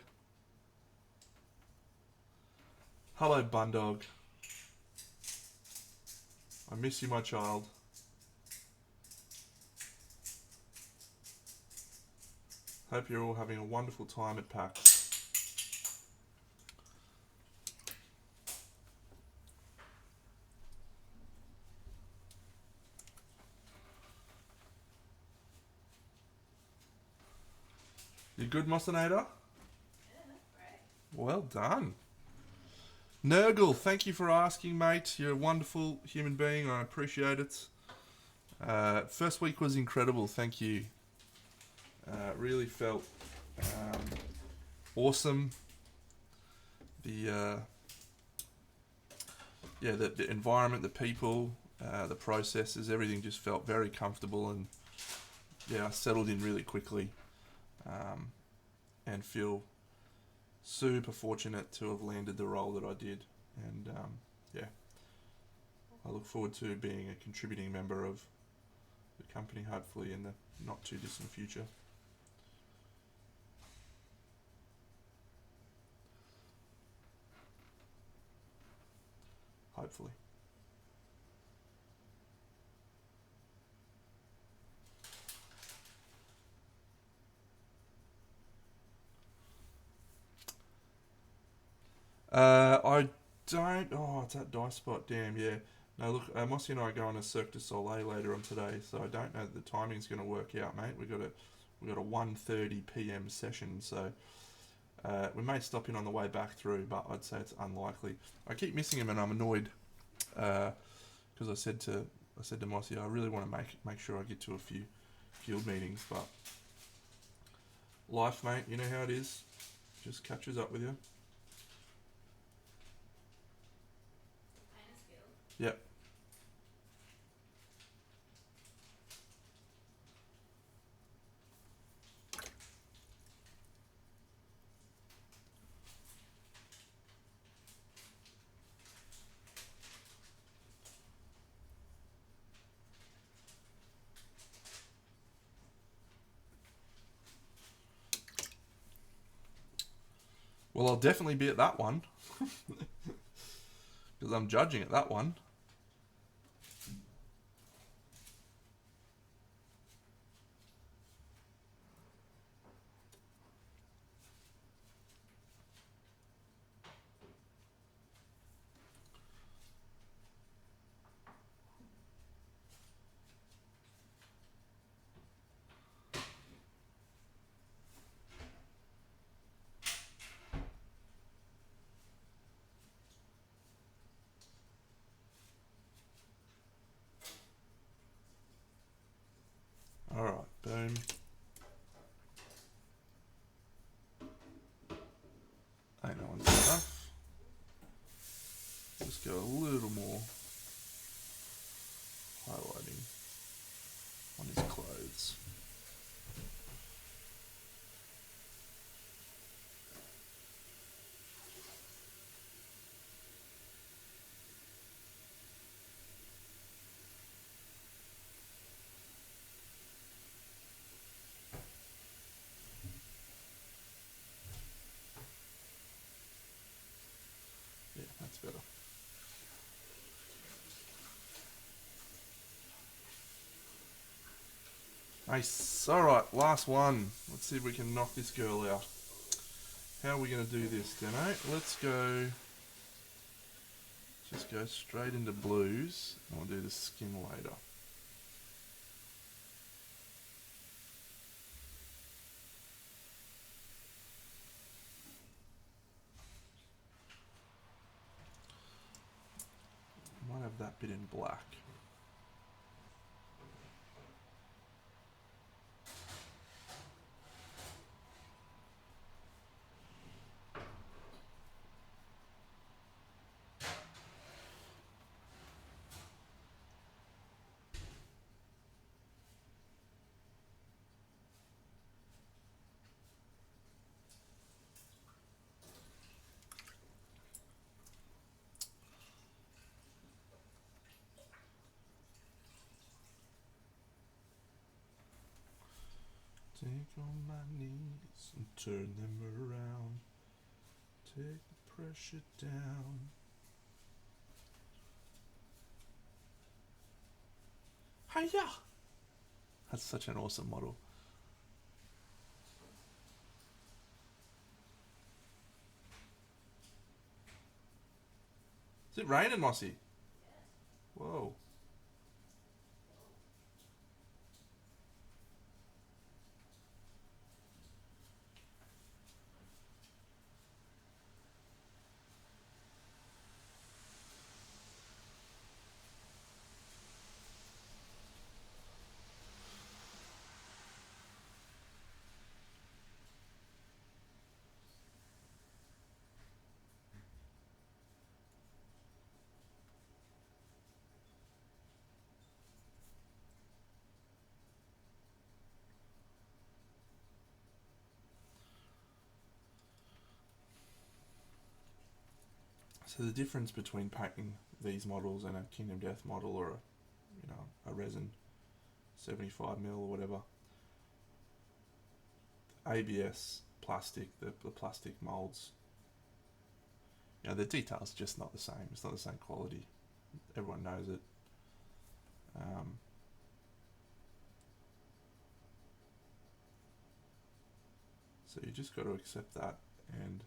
Hello, Bundog. I miss you, my child. Hope you're all having a wonderful time at PAX. You good, Mossinator? Yeah, that's great. Well done. Nurgle, thank you for asking, mate. You're a wonderful human being. I appreciate it. First week was incredible. Thank you. Really felt awesome. The the environment, the people, the processes, everything just felt very comfortable, and I settled in really quickly, and feel super fortunate to have landed the role that I did, and I look forward to being a contributing member of the company, hopefully in the not too distant future. Hopefully. I don't. Oh, it's that dice spot. Damn, yeah. No, look, Mossy and I go on a Cirque du Soleil later on today, so I don't know that the timing's going to work out, mate. We got a 1:30 p.m. session, so we may stop in on the way back through, but I'd say it's unlikely. I keep missing him, and I'm annoyed because I said to Mossy, I really want to make sure I get to a few field meetings, but life, mate, you know how it is. Just catches up with you. Painter's Guild. Yep. Well, I'll definitely be at that one because I'm judging at that one. All right, boom. Ain't no one's enough. Just go a little more highlighting on his clothes. Yeah, that's better. Nice. All right, last one. Let's see if we can knock this girl out. How are we going to do this, Deno? Let's go. Just go straight into blues, and we'll do the skin later. Might have that bit in black. Take on my knees and turn them around. Take the pressure down. Hiya! That's such an awesome model. Is it raining, Mossy? Whoa. So the difference between painting these models and a Kingdom Death model or a resin 75mm or whatever, ABS plastic, the plastic molds, the detail's just not the same. It's not the same quality. Everyone knows it. So you just got to accept that and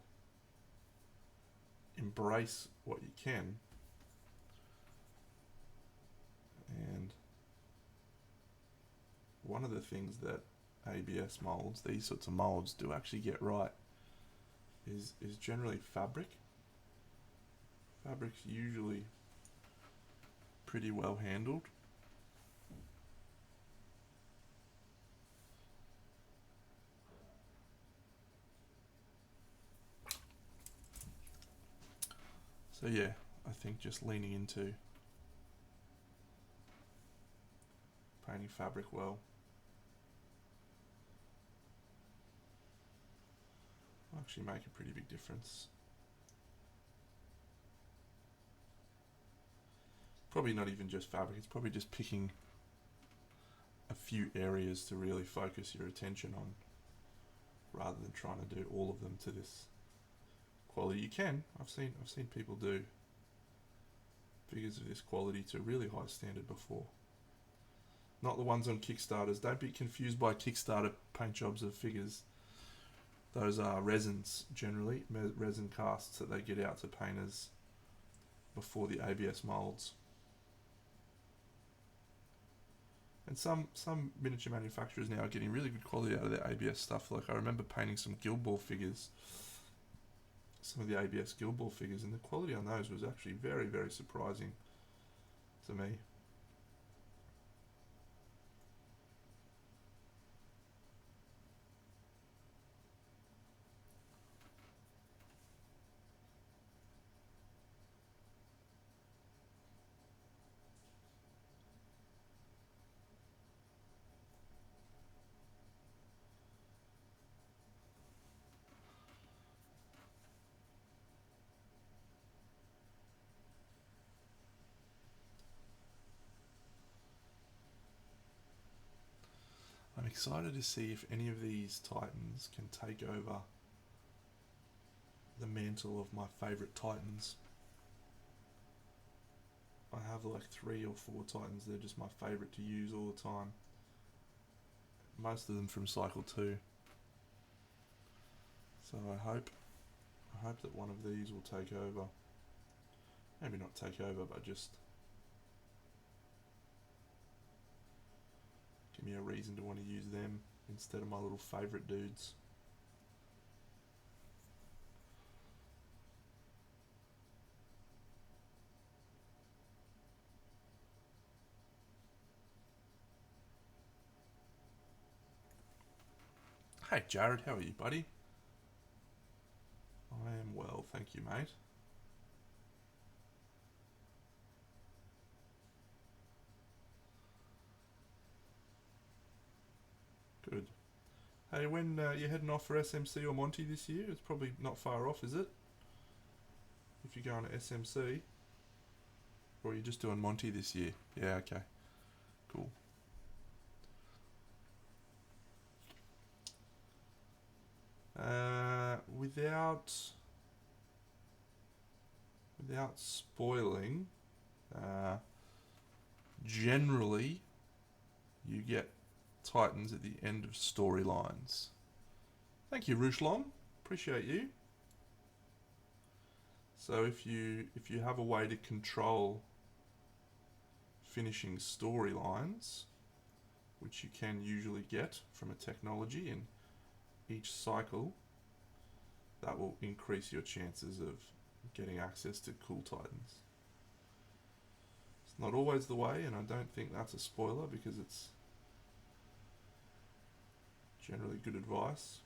embrace what you can. And one of the things that ABS molds, these sorts of molds, do actually get right is generally fabric. Fabric's usually pretty well handled. So yeah, I think just leaning into painting fabric well will actually make a pretty big difference. Probably not even just fabric, it's probably just picking a few areas to really focus your attention on rather than trying to do all of them to this quality. You can. I've seen people do figures of this quality to a really high standard before. Not the ones on Kickstarters. Don't be confused by Kickstarter paint jobs of figures. Those are resins, generally, resin casts that they get out to painters before the ABS molds. And some miniature manufacturers now are getting really good quality out of their ABS stuff. Like I remember painting some Guild Ball figures, some of the ABS Guild Ball figures, and the quality on those was actually very, very surprising to me. I'm excited to see if any of these Titans can take over the mantle of my favourite Titans. I have like 3 or 4 Titans, they're just my favourite to use all the time. Most of them from Cycle 2. So I hope that one of these will take over. Maybe not take over, but just give me a reason to want to use them instead of my little favourite dudes. Hey Jared, how are you, buddy? I am well, thank you, mate. Good. Hey, when you're heading off for SMC or Monty this year, it's probably not far off, is it? If you're going to SMC, or you're just doing Monty this year? Yeah, okay, cool. Without spoiling, generally you get Titans at the end of storylines. Thank you, Rushlom. Appreciate you. So if you have a way to control finishing storylines, which you can usually get from a technology in each cycle, that will increase your chances of getting access to cool Titans. It's not always the way, and I don't think that's a spoiler because it's generally good advice.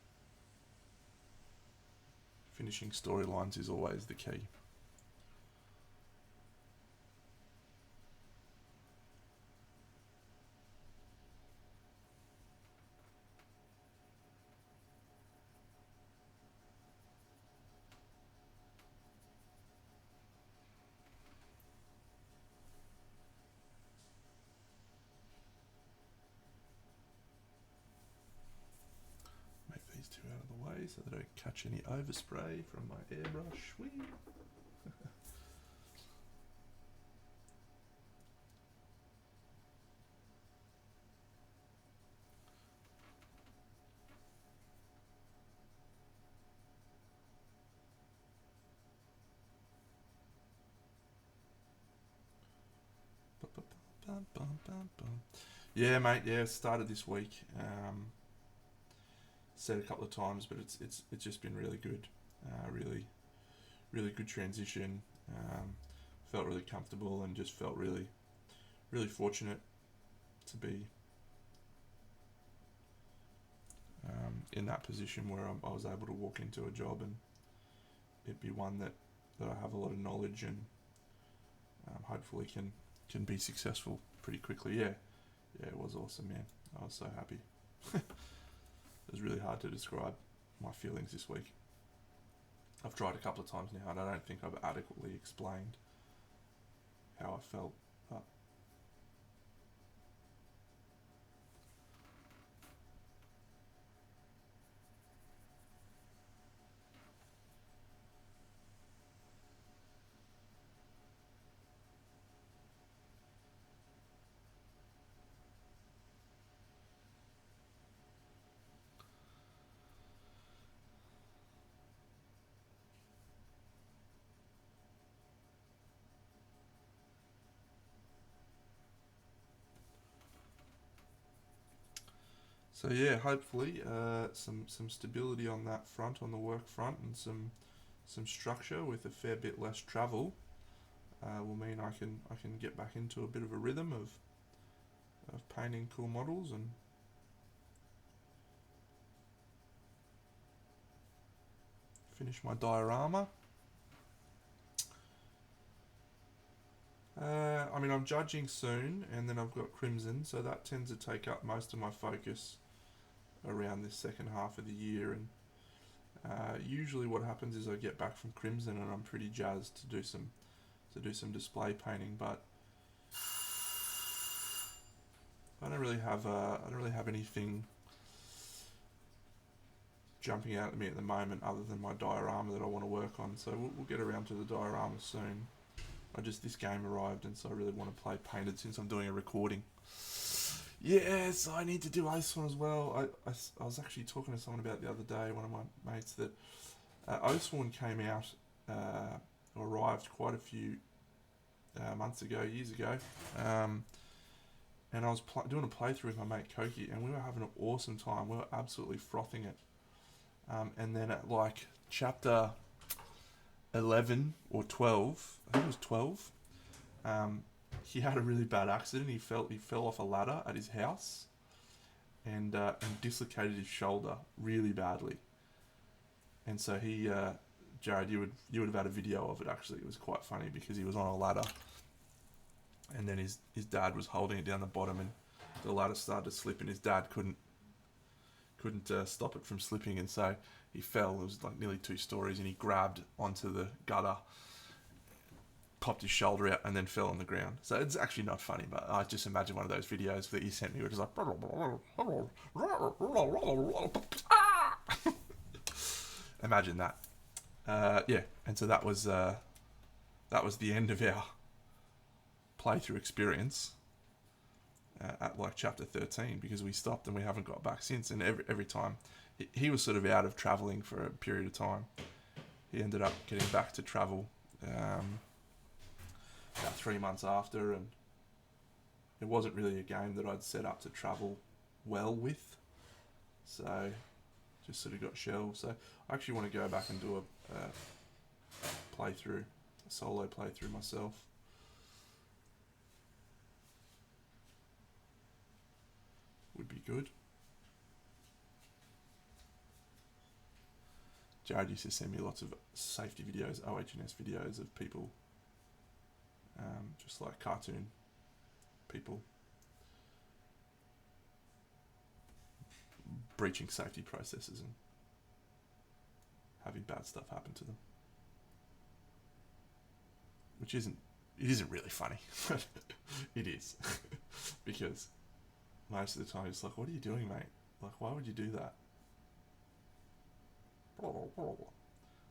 Finishing storylines is always the key. These two out of the way so that I don't catch any overspray from my airbrush. Whee! Yeah, mate. Yeah, started this week. Said a couple of times, but it's just been really good. Really good transition. Felt really comfortable and just felt really fortunate to be in that position where I was able to walk into a job and it'd be one that I have a lot of knowledge and hopefully can be successful pretty quickly. Yeah, it was awesome, man. I was so happy. It was really hard to describe my feelings this week. I've tried a couple of times now and I don't think I've adequately explained how I felt. But so yeah, hopefully some stability on that front, on the work front, and some structure with a fair bit less travel will mean I can get back into a bit of a rhythm of painting cool models and finish my diorama. I mean, I'm judging soon, and then I've got Crimson, so that tends to take up most of my focus around this second half of the year. And usually, what happens is I get back from Crimson, and I'm pretty jazzed to do some display painting. But I don't really have anything jumping out at me at the moment other than my diorama that I want to work on. So we'll get around to the diorama soon. This game arrived, and so I really want to play painted since I'm doing a recording. Yes, I need to do Oathsworn as well. I was actually talking to someone about it the other day, one of my mates, that Oathsworn came out, or arrived quite a few years ago. And I was doing a playthrough with my mate Koki, and we were having an awesome time. We were absolutely frothing it. And then at like chapter 11 or 12, I think it was 12, he had a really bad accident. He fell off a ladder at his house and dislocated his shoulder really badly. And so he, Jared, you would have had a video of it actually. It was quite funny because he was on a ladder and then his dad was holding it down the bottom and the ladder started to slip and his dad couldn't stop it from slipping, and so he fell. It was like nearly 2 stories and he grabbed onto the gutter, popped his shoulder out and then fell on the ground. So it's actually not funny, but I just imagine one of those videos that he sent me which is like imagine that. Yeah, and so that was the end of our playthrough experience at like chapter 13, because we stopped and we haven't got back since. And every time he was sort of out of traveling for a period of time. He ended up getting back to travel about 3 months after, and it wasn't really a game that I'd set up to travel well with, so just sort of got shelved. So I actually want to go back and do a playthrough, a solo playthrough myself. Would be good. Jared used to send me lots of safety videos, OHS videos of people, just like cartoon people, breaching safety processes and having bad stuff happen to them. Which it isn't really funny, but it is. Because most of the time it's like, what are you doing, mate? Like, why would you do that?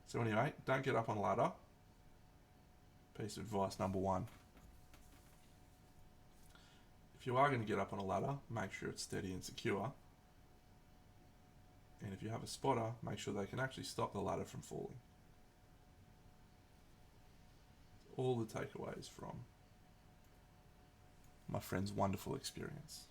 So anyway, don't get up on a ladder. Piece of advice number 1. If you are going to get up on a ladder, make sure it's steady and secure. And if you have a spotter, make sure they can actually stop the ladder from falling. All the takeaways from my friend's wonderful experience.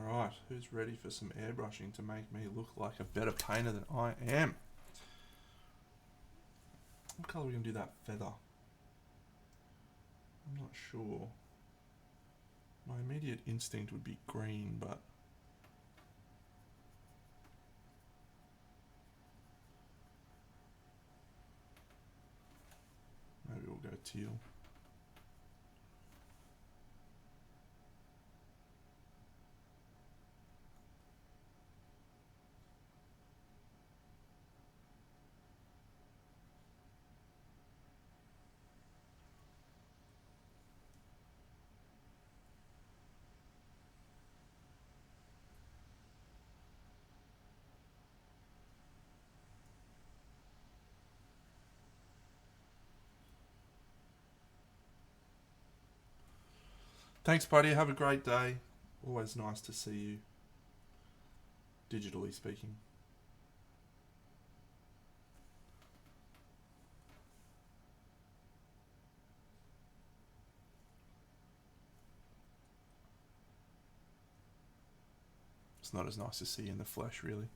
Alright, who's ready for some airbrushing to make me look like a better painter than I am? What colour are we going to do that feather? I'm not sure. My immediate instinct would be green, but maybe we'll go teal. Thanks, buddy. Have a great day. Always nice to see you, digitally speaking. It's not as nice to see you in the flesh, really.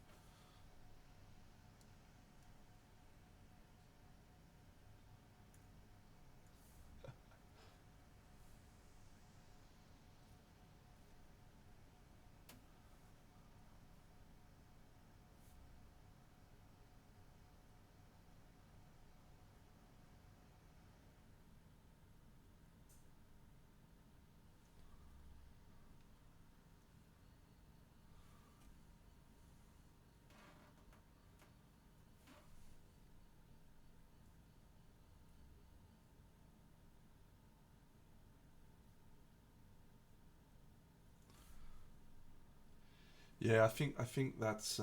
Yeah, I think that's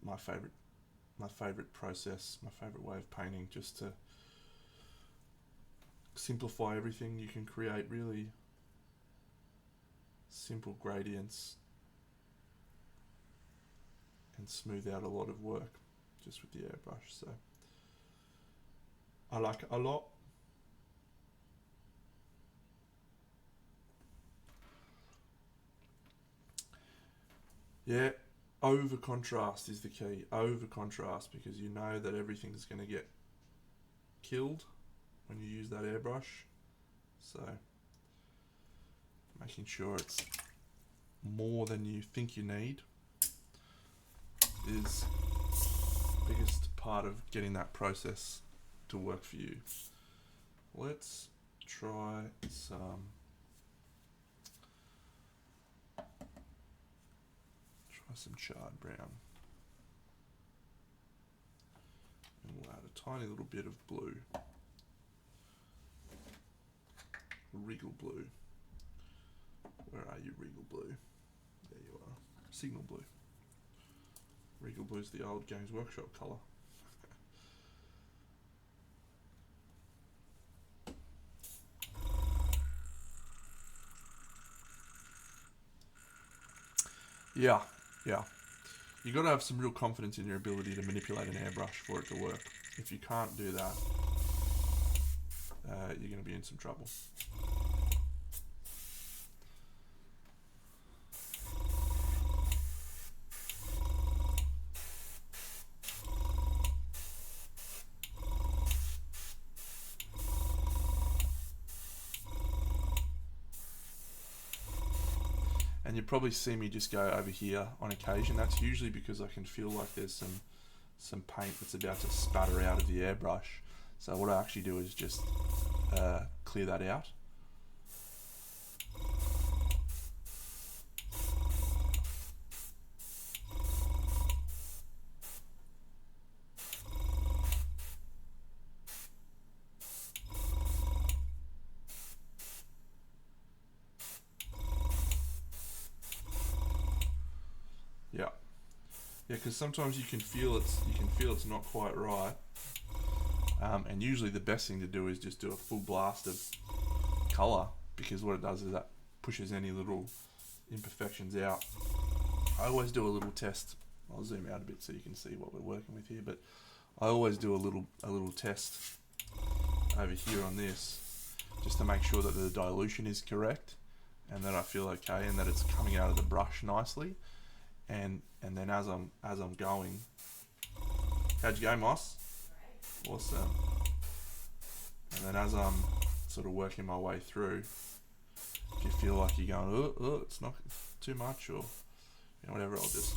my favorite process, my favorite way of painting, just to simplify everything. You can create really simple gradients and smooth out a lot of work just with the airbrush. So I like it a lot. Yeah, over contrast is the key. Over contrast, because you know that everything's going to get killed when you use that airbrush. So making sure it's more than you think you need is the biggest part of getting that process to work for you. Let's try some charred brown. And we'll add a tiny little bit of blue. Regal blue. Where are you, Regal blue? There you are. Signal blue. Regal blue's the old Games Workshop colour. Yeah. You got to have some real confidence in your ability to manipulate an airbrush for it to work. If you can't do that, you're going to be in some trouble. And you probably see me just go over here on occasion. That's usually because I can feel like there's some paint that's about to spatter out of the airbrush. So what I actually do is just clear that out. Yeah, because sometimes you can feel it's not quite right, and usually the best thing to do is just do a full blast of color, because what it does is that pushes any little imperfections out. I always do a little test. I'll zoom out a bit so you can see what we're working with here, but I always do a little test over here on this, just to make sure that the dilution is correct and that I feel okay and that it's coming out of the brush nicely. And then as I'm going, how'd you go, Moss? Awesome. And then as I'm sort of working my way through, if you feel like you're going, oh, it's not too much, or whatever, I'll just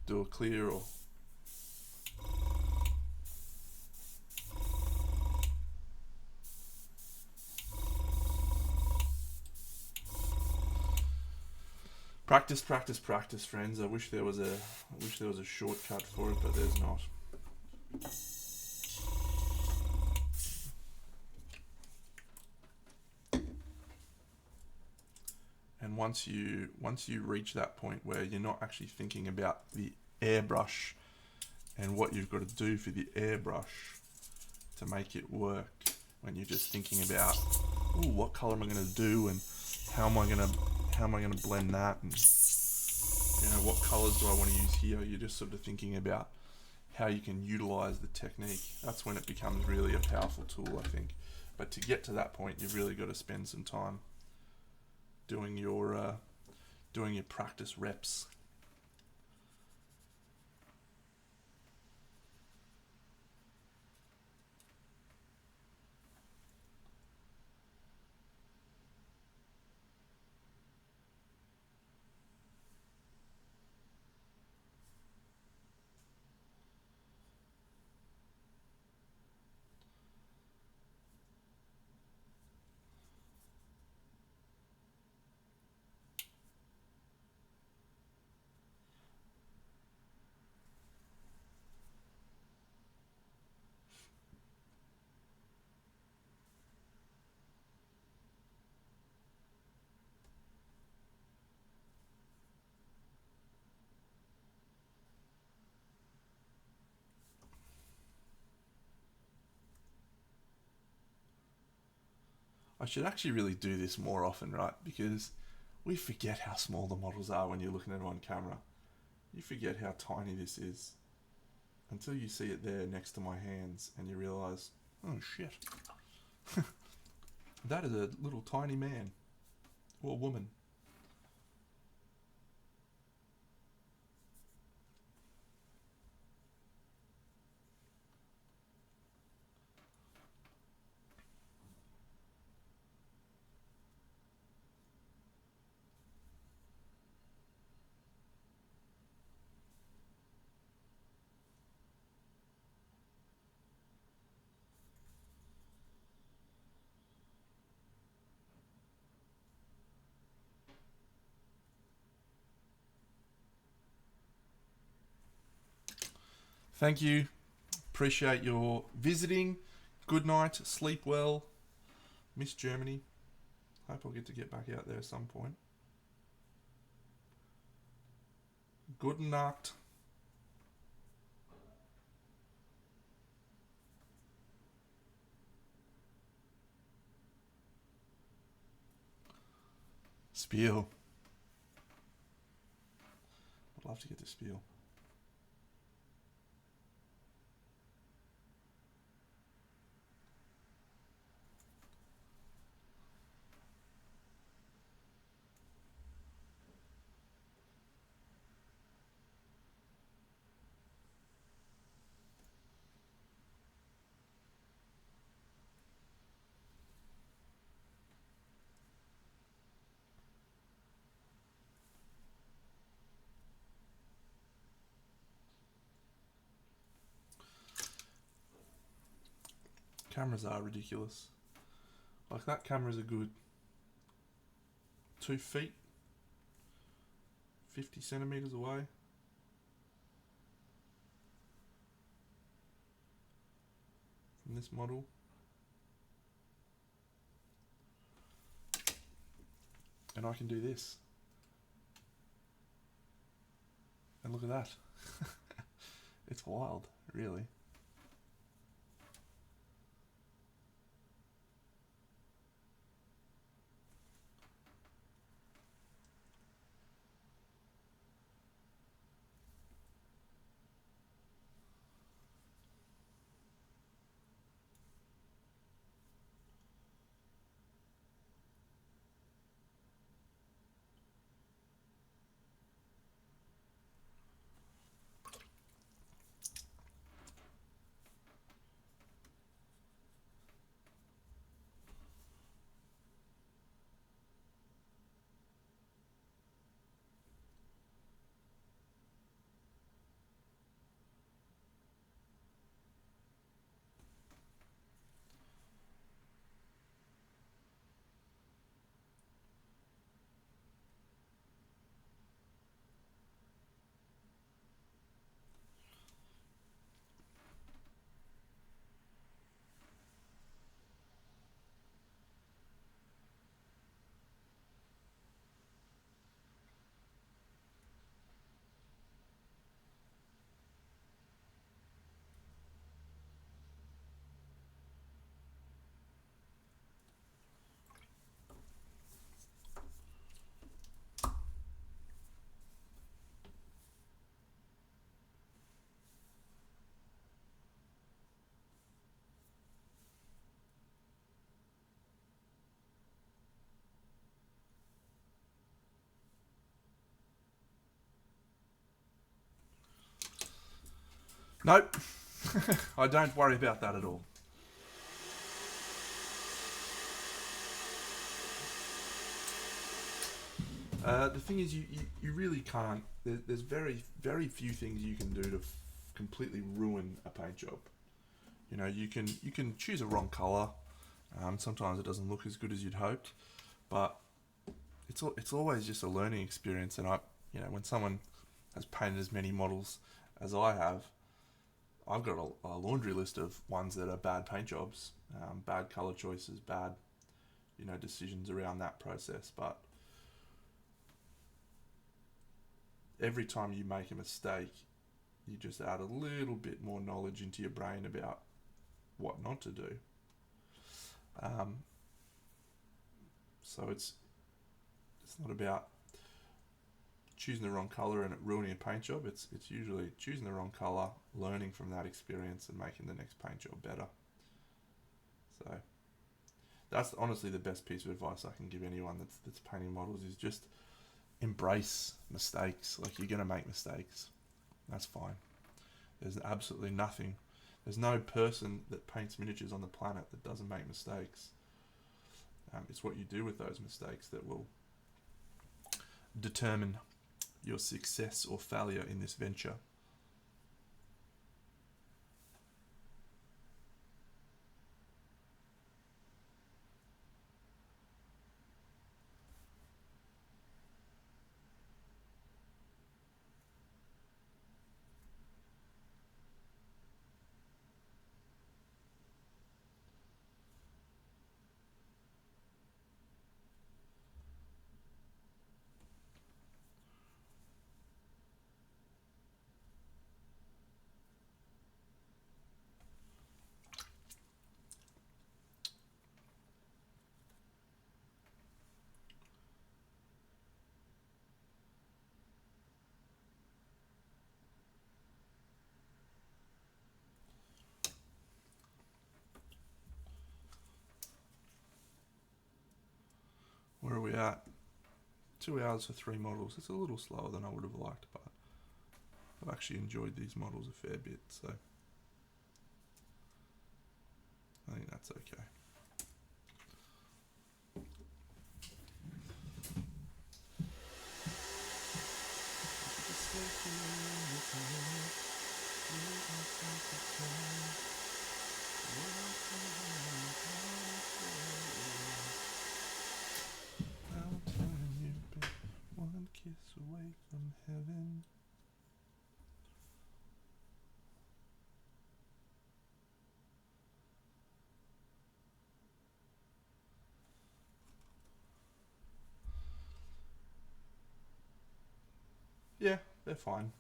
do a clear or practice, friends. I wish there was a shortcut for it, but there's not. And once you reach that point where you're not actually thinking about the airbrush and what you've got to do for the airbrush to make it work, when you're just thinking about, ooh, what color am I going to do, and how am I going to blend that, and what colors do I want to use here? You're just sort of thinking about how you can utilize the technique. That's when it becomes really a powerful tool, I think. But to get to that point, you've really got to spend some time doing your practice reps. I should actually really do this more often, right? Because we forget how small the models are when you're looking at it on camera. You forget how tiny this is until you see it there next to my hands and you realise, oh shit, that is a little tiny man or woman. Thank you. Appreciate your visiting. Good night. Sleep well. Miss Germany. Hope I'll get back out there at some point. Good Nacht. Spiel. I'd love to get to Spiel. Cameras are ridiculous. Like that camera's a good 2 feet, 50 centimetres away. From this model. And I can do this. And look at that. It's wild, really. Nope. I don't worry about that at all. The thing is, you really can't. There's very few things you can do to completely ruin a paint job. You know, you can choose a wrong color. Sometimes it doesn't look as good as you'd hoped, but it's always just a learning experience. And when someone has painted as many models as I have, I've got a laundry list of ones that are bad paint jobs, bad color choices, bad decisions around that process. But every time you make a mistake, you just add a little bit more knowledge into your brain about what not to do. So it's not about choosing the wrong colour and it ruining a paint job. It's usually choosing the wrong colour, learning from that experience, and making the next paint job better. So that's honestly the best piece of advice I can give anyone that's painting models, is just embrace mistakes. Like, you're gonna make mistakes. That's fine. There's absolutely nothing. There's no person that paints miniatures on the planet that doesn't make mistakes. It's what you do with those mistakes that will determine your success or failure in this venture. Where are we at? 2 hours for 3 models. It's a little slower than I would have liked, but I've actually enjoyed these models a fair bit, so I think that's okay. One kiss away from heaven. Yeah, they're fine.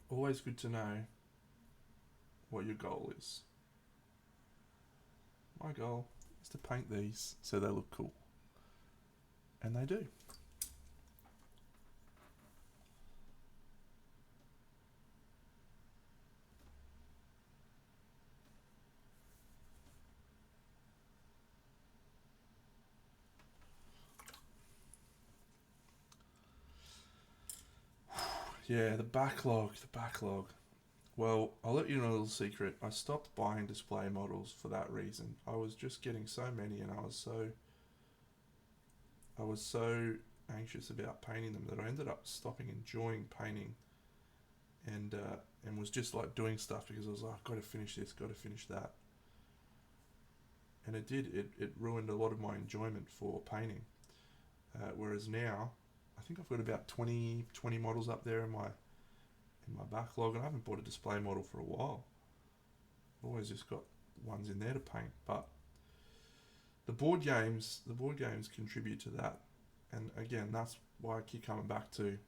Always good to know what your goal is. My goal is to paint these so they look cool. And they do. Yeah, the backlog. Well, I'll let you know a little secret. I stopped buying display models for that reason. I was just getting so many, and I was so anxious about painting them that I ended up stopping enjoying painting, and was just like doing stuff because I was like, got to finish this, got to finish that, and it did. It ruined a lot of my enjoyment for painting. Whereas now, I think I've got about 20 models up there in my backlog, and I haven't bought a display model for a while. I've always just got ones in there to paint, but the board games contribute to that, and again, that's why I keep coming back to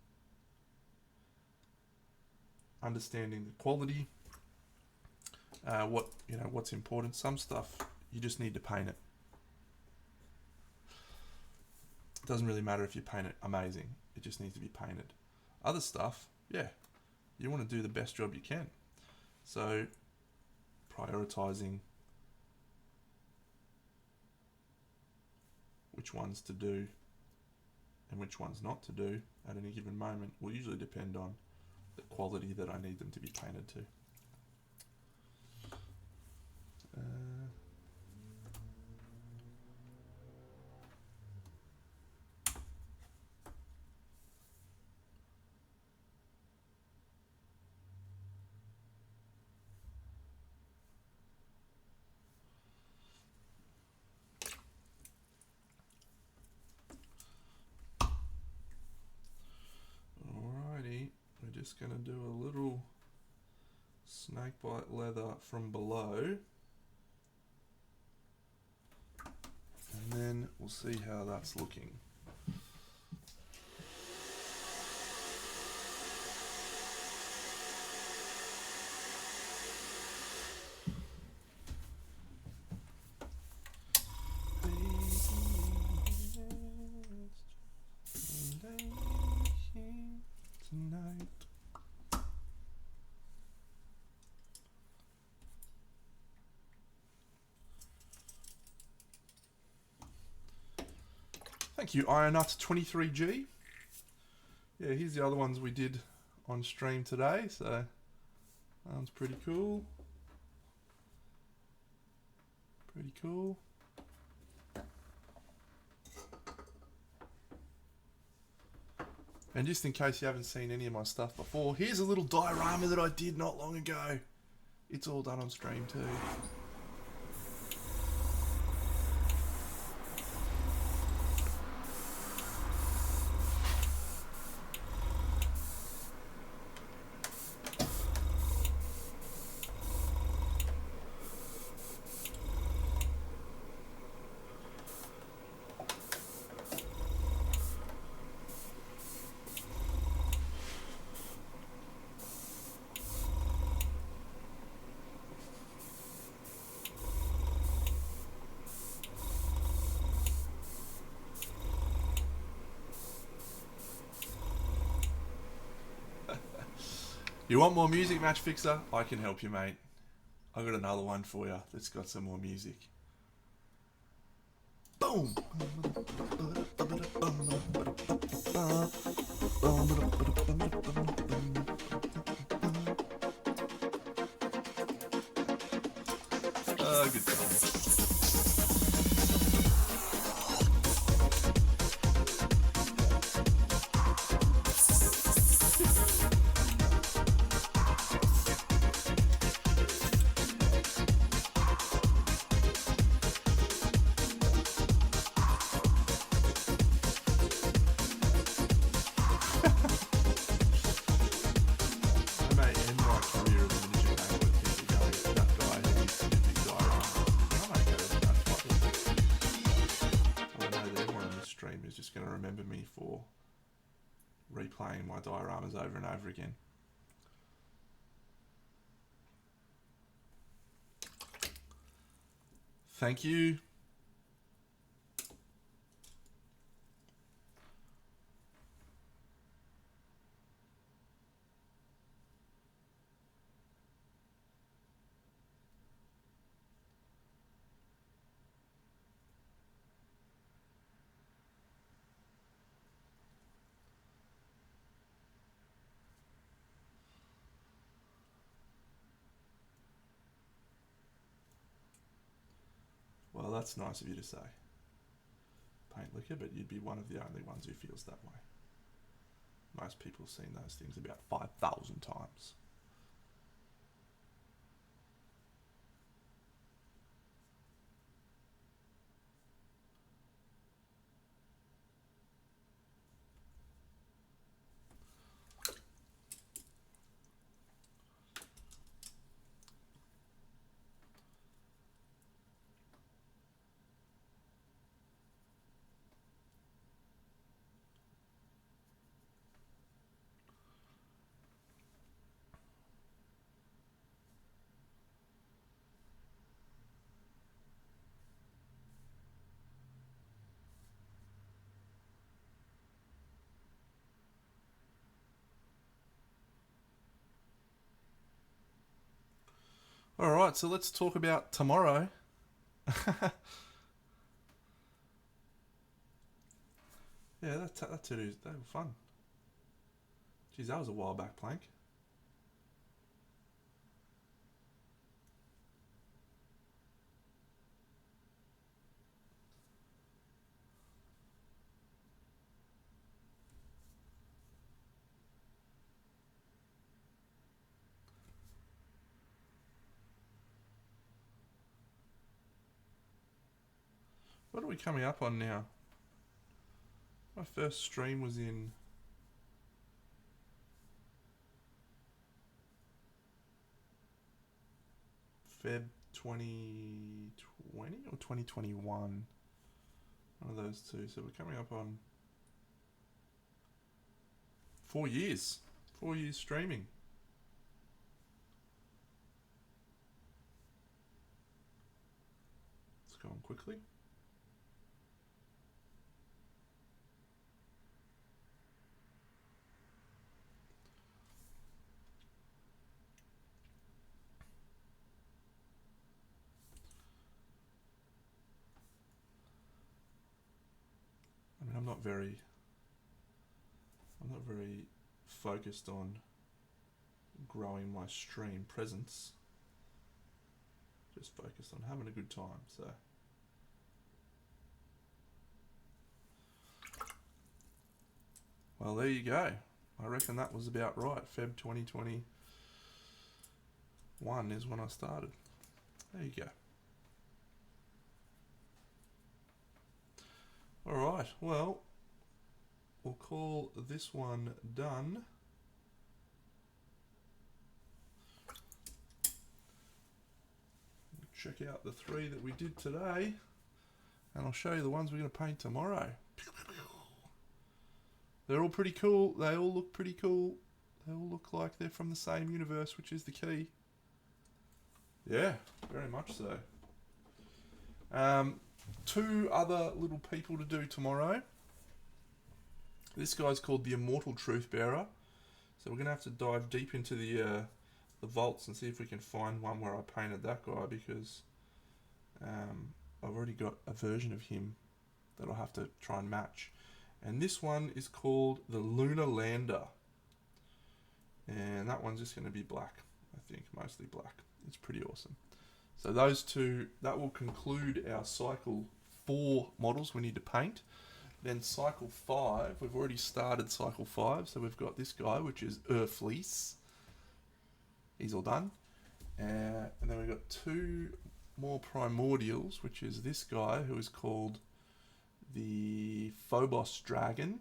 understanding the quality, what's important. Some stuff you just need to paint it. It doesn't really matter if you paint it amazing. It just needs to be painted. Other stuff, yeah, you want to do the best job you can. So prioritizing which ones to do and which ones not to do at any given moment will usually depend on the quality that I need them to be painted to. Alrighty, we're just going to do a little snakebite leather from below, and then we'll see how that's looking. Thank you, Ironut23G. Yeah, here's the other ones we did on stream today, so that one's pretty cool. Pretty cool. And just in case you haven't seen any of my stuff before, here's a little diorama that I did not long ago. It's all done on stream too. You want more music, Match Fixer? I can help you, mate. I've got another one for you that's got some more music. Boom! Good times. Remember me for replaying my dioramas over and over again. Thank you. Well, that's nice of you to say, Paint Liquor, but you'd be one of the only ones who feels that way. Most people have seen those things about 5,000 times. Alright, so let's talk about tomorrow. Yeah, that they were fun. Geez, that was a while back, Plank. What are we coming up on now? My first stream was in Feb 2020 or 2021. One of those two. So we're coming up on 4 years. 4 years streaming. Let's go on quickly. not very focused on growing my stream presence. Just focused on having a good time. So well, there you go. I reckon that was about right. Feb 2021 is when I started. There you go. Alright, well, we'll call this one done. Check out the 3 that we did today, and I'll show you the ones we're going to paint tomorrow. They're all pretty cool. They all look pretty cool. They all look like they're from the same universe, which is the key. Yeah, very much so. 2 other little people to do tomorrow. This guy's called the Immortal Truth Bearer. So we're going to have to dive deep into the vaults and see if we can find one where I painted that guy, because I've already got a version of him that I'll have to try and match. And this one is called the Lunar Lander. And that one's just going to be black, I think, mostly black. It's pretty awesome. So those 2, that will conclude our cycle 4 models we need to paint. Then cycle 5, we've already started cycle 5, so we've got this guy, which is Fleece. He's all done. And then we've got 2 more primordials, which is this guy, who is called the Phobos Dragon.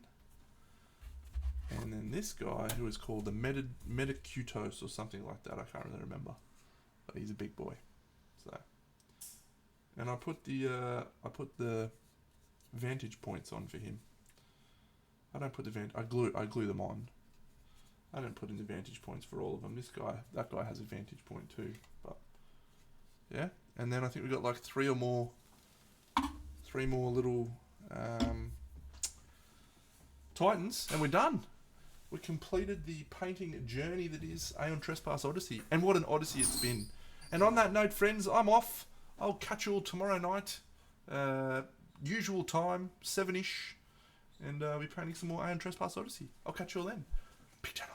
And then this guy, who is called the Metacutos or something like that. I can't really remember. But he's a big boy. So, and I put the vantage points on for him. I don't put the I glue them on. I don't put in the vantage points for all of them. That guy has a vantage point too. But yeah, and then I think we got like 3 more little Titans, and we're done. We completed the painting journey that is Aeon Trespass Odyssey, and what an odyssey it's been. And on that note, friends, I'm off. I'll catch you all tomorrow night, usual time, 7ish, and we'll be painting some more Aeon Trespass Odyssey. I'll catch you all then. Peace out.